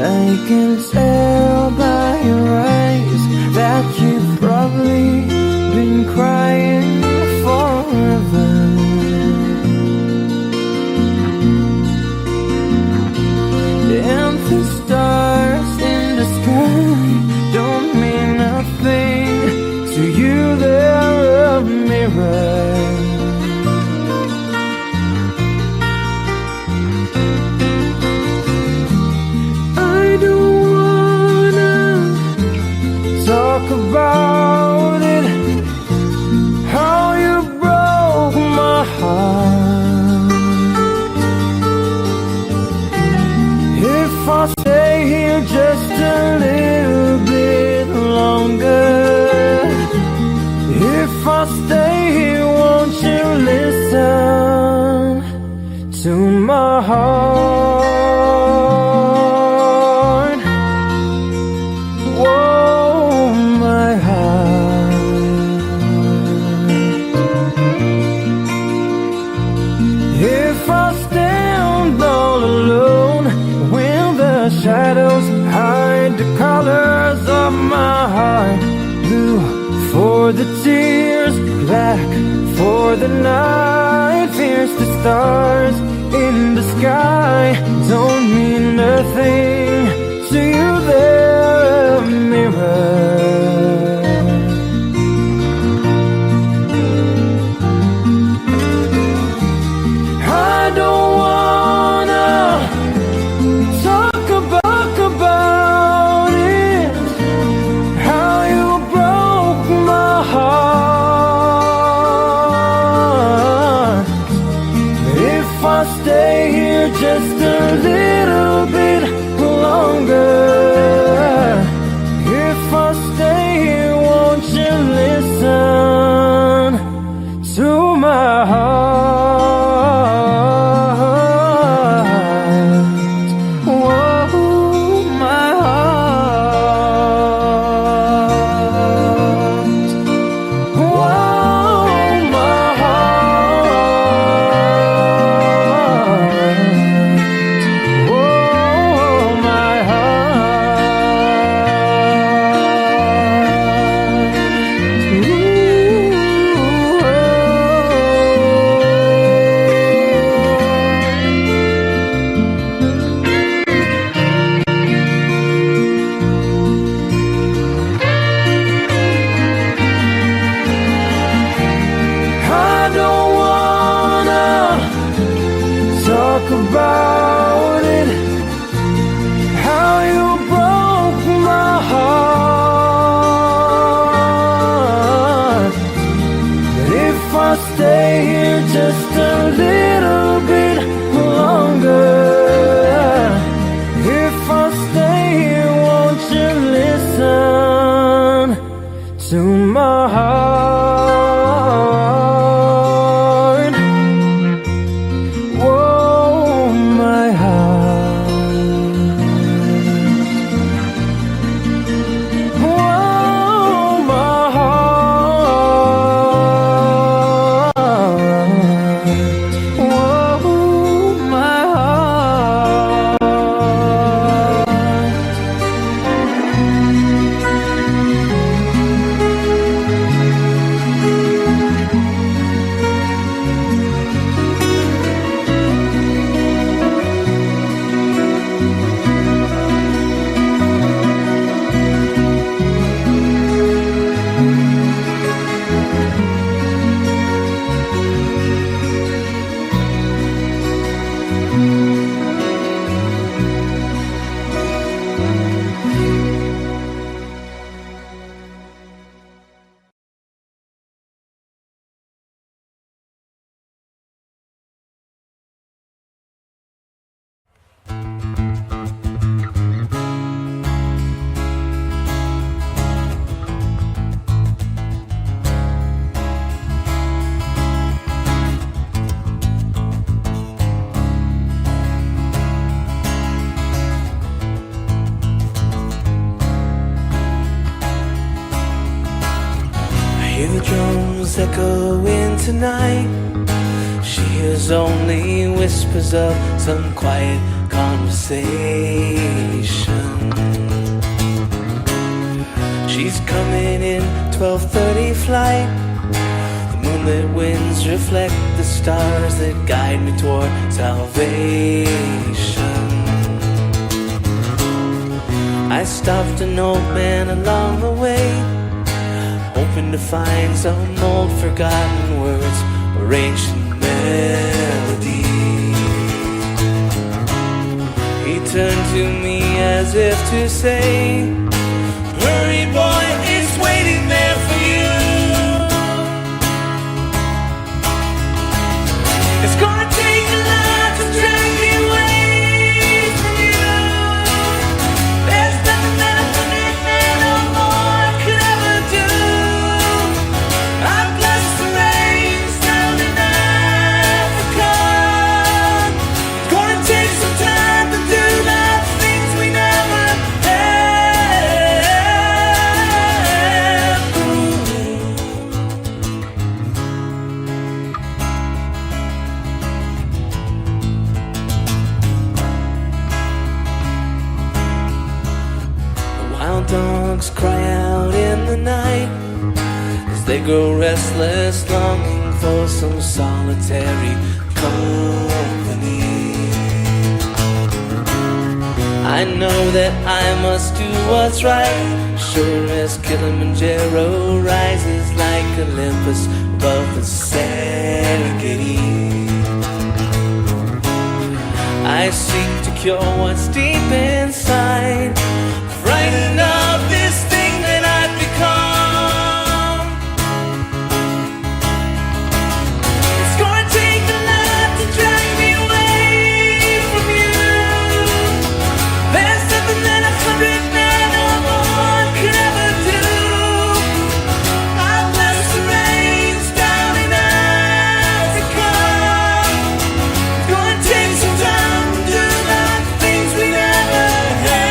I can tell by your eyes that you've probably been crying forever. And the stars in the sky don't mean nothing to you, they're a mirror. About it, how you broke my heart. If I stay here just a little bit longer, if I stay here, won't you listen to my heart? Shadows hide the colors of my heart. Blue for the tears, black for the night. Fierce the stars in the sky don't mean nothing to you, they're a mirror. I don't wanna talk about it, how you broke my heart. If I stay here just a little bit longer, if I stay here, won't you listen to my heart? My heart. talk about it, how you broke my heart. But if I stay here just a little bit longer, if I stay here, won't you listen to my heart? Echoing tonight, she hears only whispers of some quiet conversation. She's coming in 12:30 flight. The moonlit winds reflect the stars that guide me toward salvation. I stopped an old man along the way, hoping to find some old forgotten words or ancient melody. He turned to me as if to say, "Hurry, boy, it's waiting there for you. It's gonna take a lot to drag me away from you. There's nothing that a hundred men or more could ever do. I've blessed the rains down in Africa. It's gonna take some time to do the things we never had. The wild dogs cry out in the night as they grow restless, longing for some solitary company. I know that I must do what's right, sure as Kilimanjaro rises like Olympus above the Serengeti. I seek to cure what's deep inside, frightened of this thing that I've become. It's gonna take a lot to drag me away from you. There's nothing that a hundred men or more could ever do. I've blessed the rains down in Africa. It's gonna take some time to do the things we never had.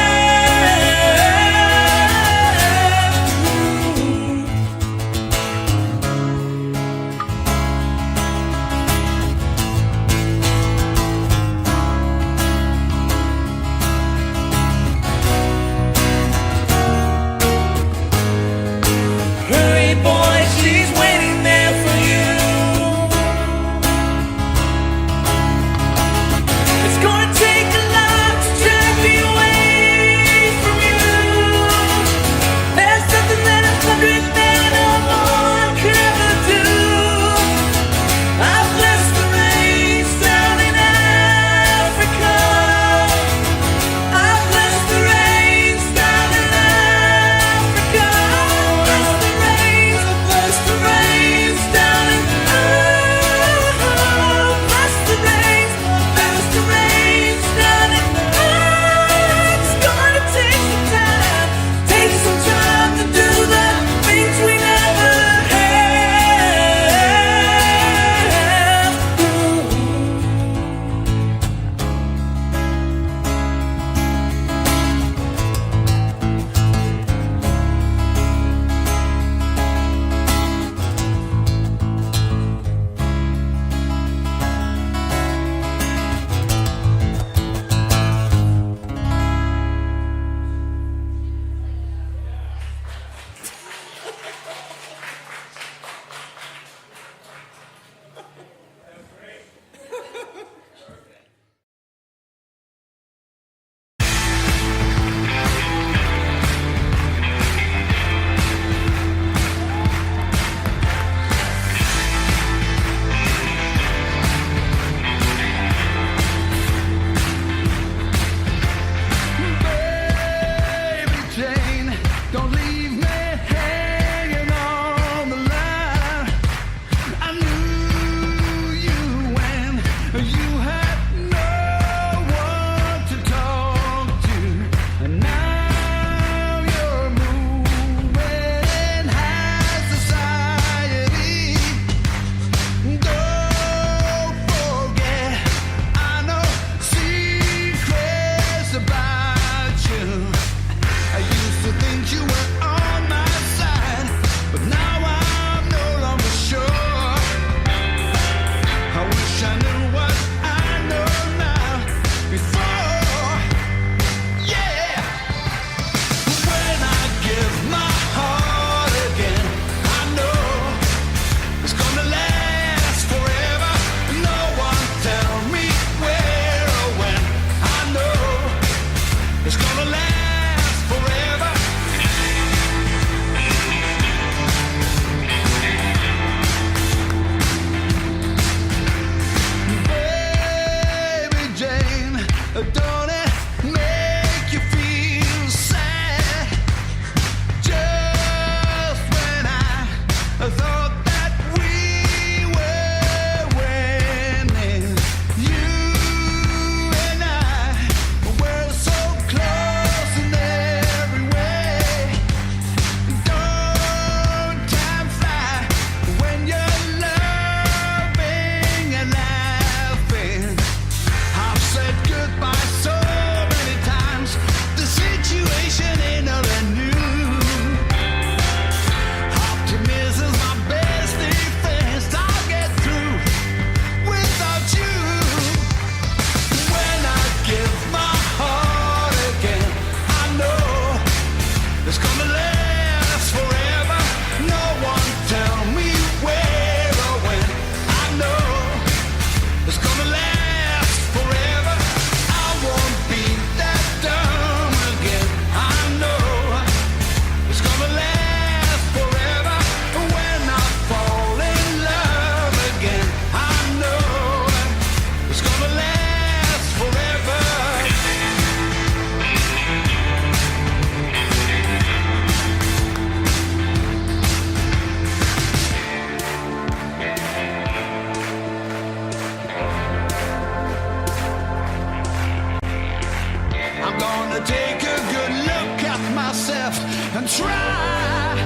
take a good look at myself and try,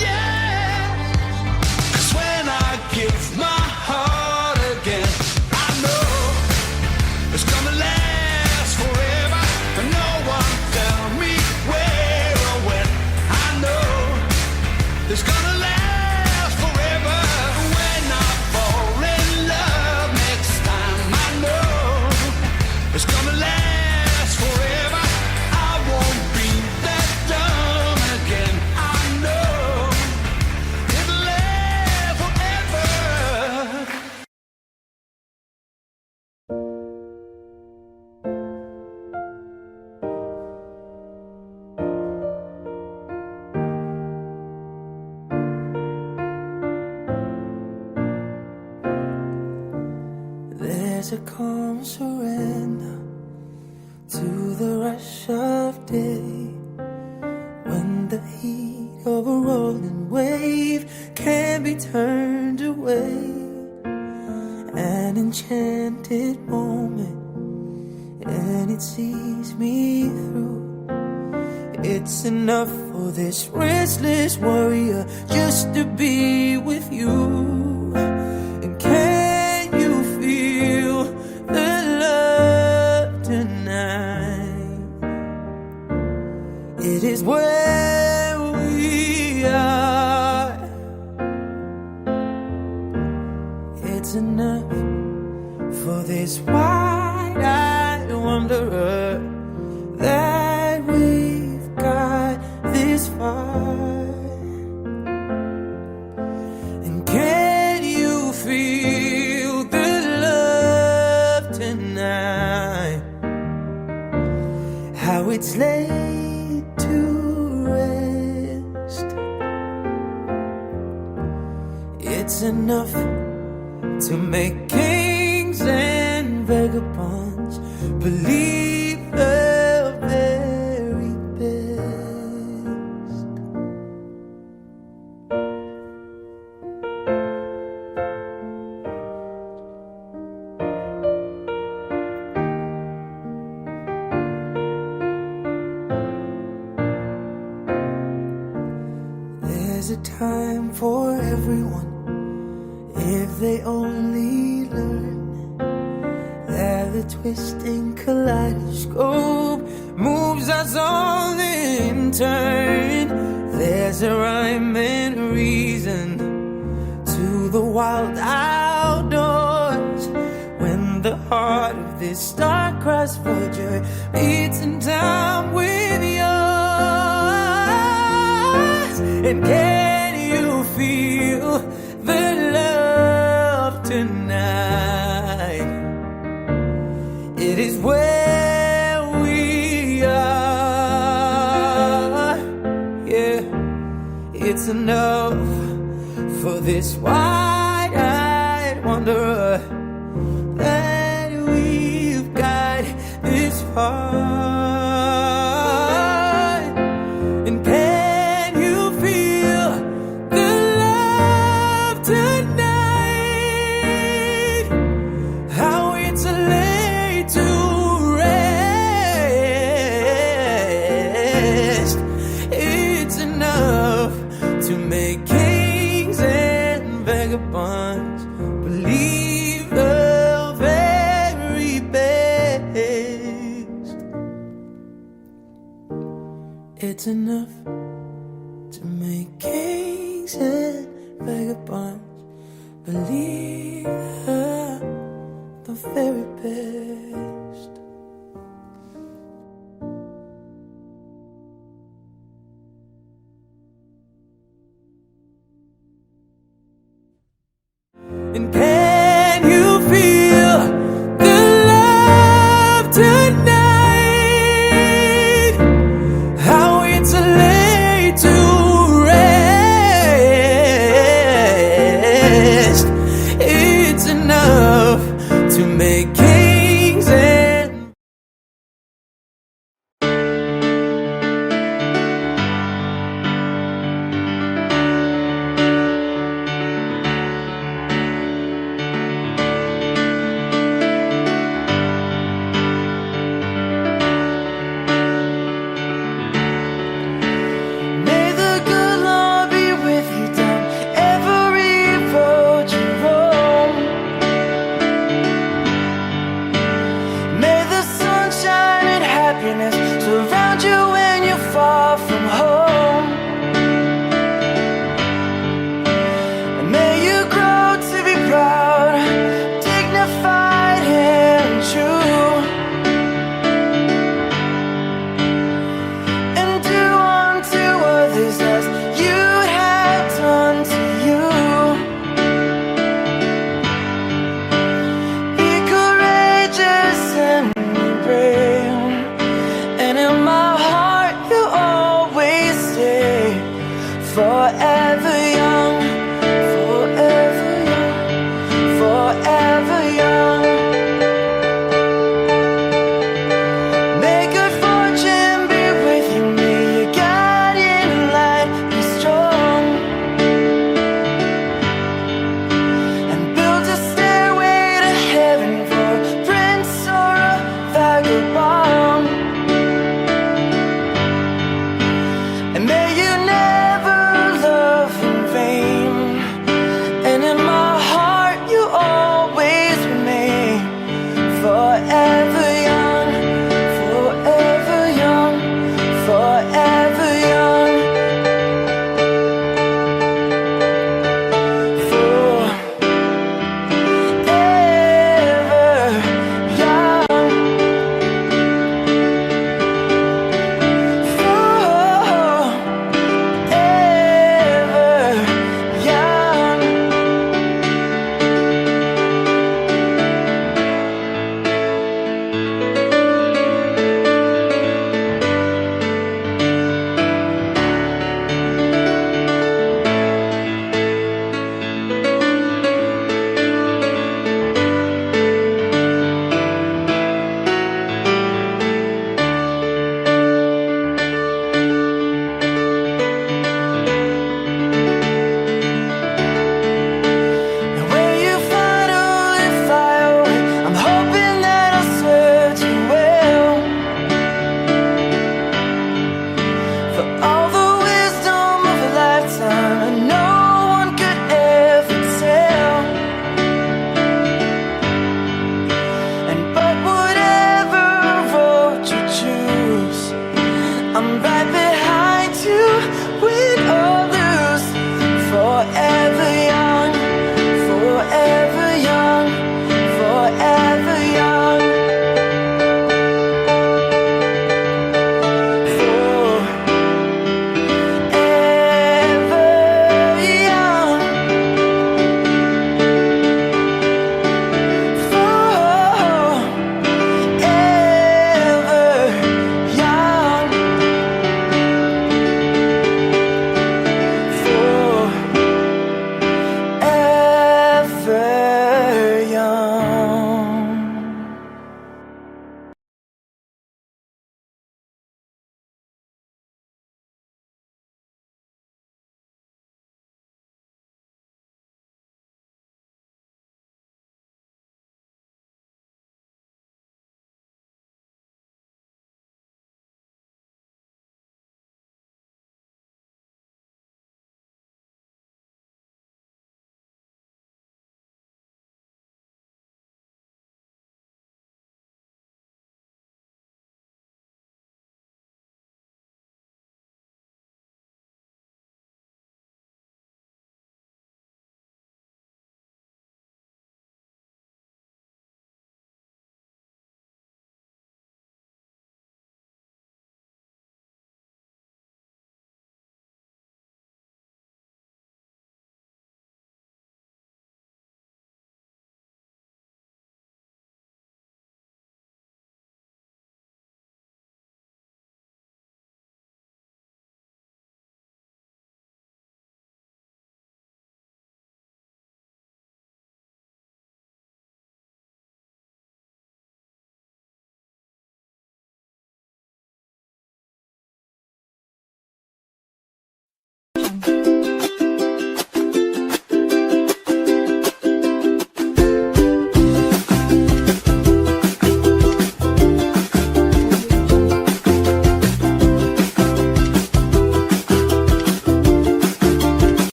yeah. 'Cause when I give my heart again, I know it's gonna last forever, and no one tell me where or when. I know it's gonna last forever. When I fall in love next time, I know it's gonna last forever. I won't be that dumb again. I know it'll last forever. There's a calm surrender to the rush of day, when the heat of a rolling wave can be turned away. An enchanted moment, and it sees me through. It's enough for this restless warrior just to be with you. And can you feel the love tonight? It is where we are. It's enough for this wide-eyed wanderer that we've got this far. And can you feel the love tonight? How it's laid to rest. It's enough to make kings and vagabonds believe the very best. There's a time for everyone, if they only learn that the twisting kaleidoscope moves us all in turn. There's a rhyme and reason to the wild outdoors, when the heart of this star-crossed voyager beats in time with yours. And can you feel the love tonight? It is where we are. Yeah, it's enough for this wide-eyed wanderer that we've got this far. And can you feel the love tonight? How it's laid to rest. It's enough to make kings and vagabonds believe the very best. It's enough to make kings and vagabonds believe the very best. And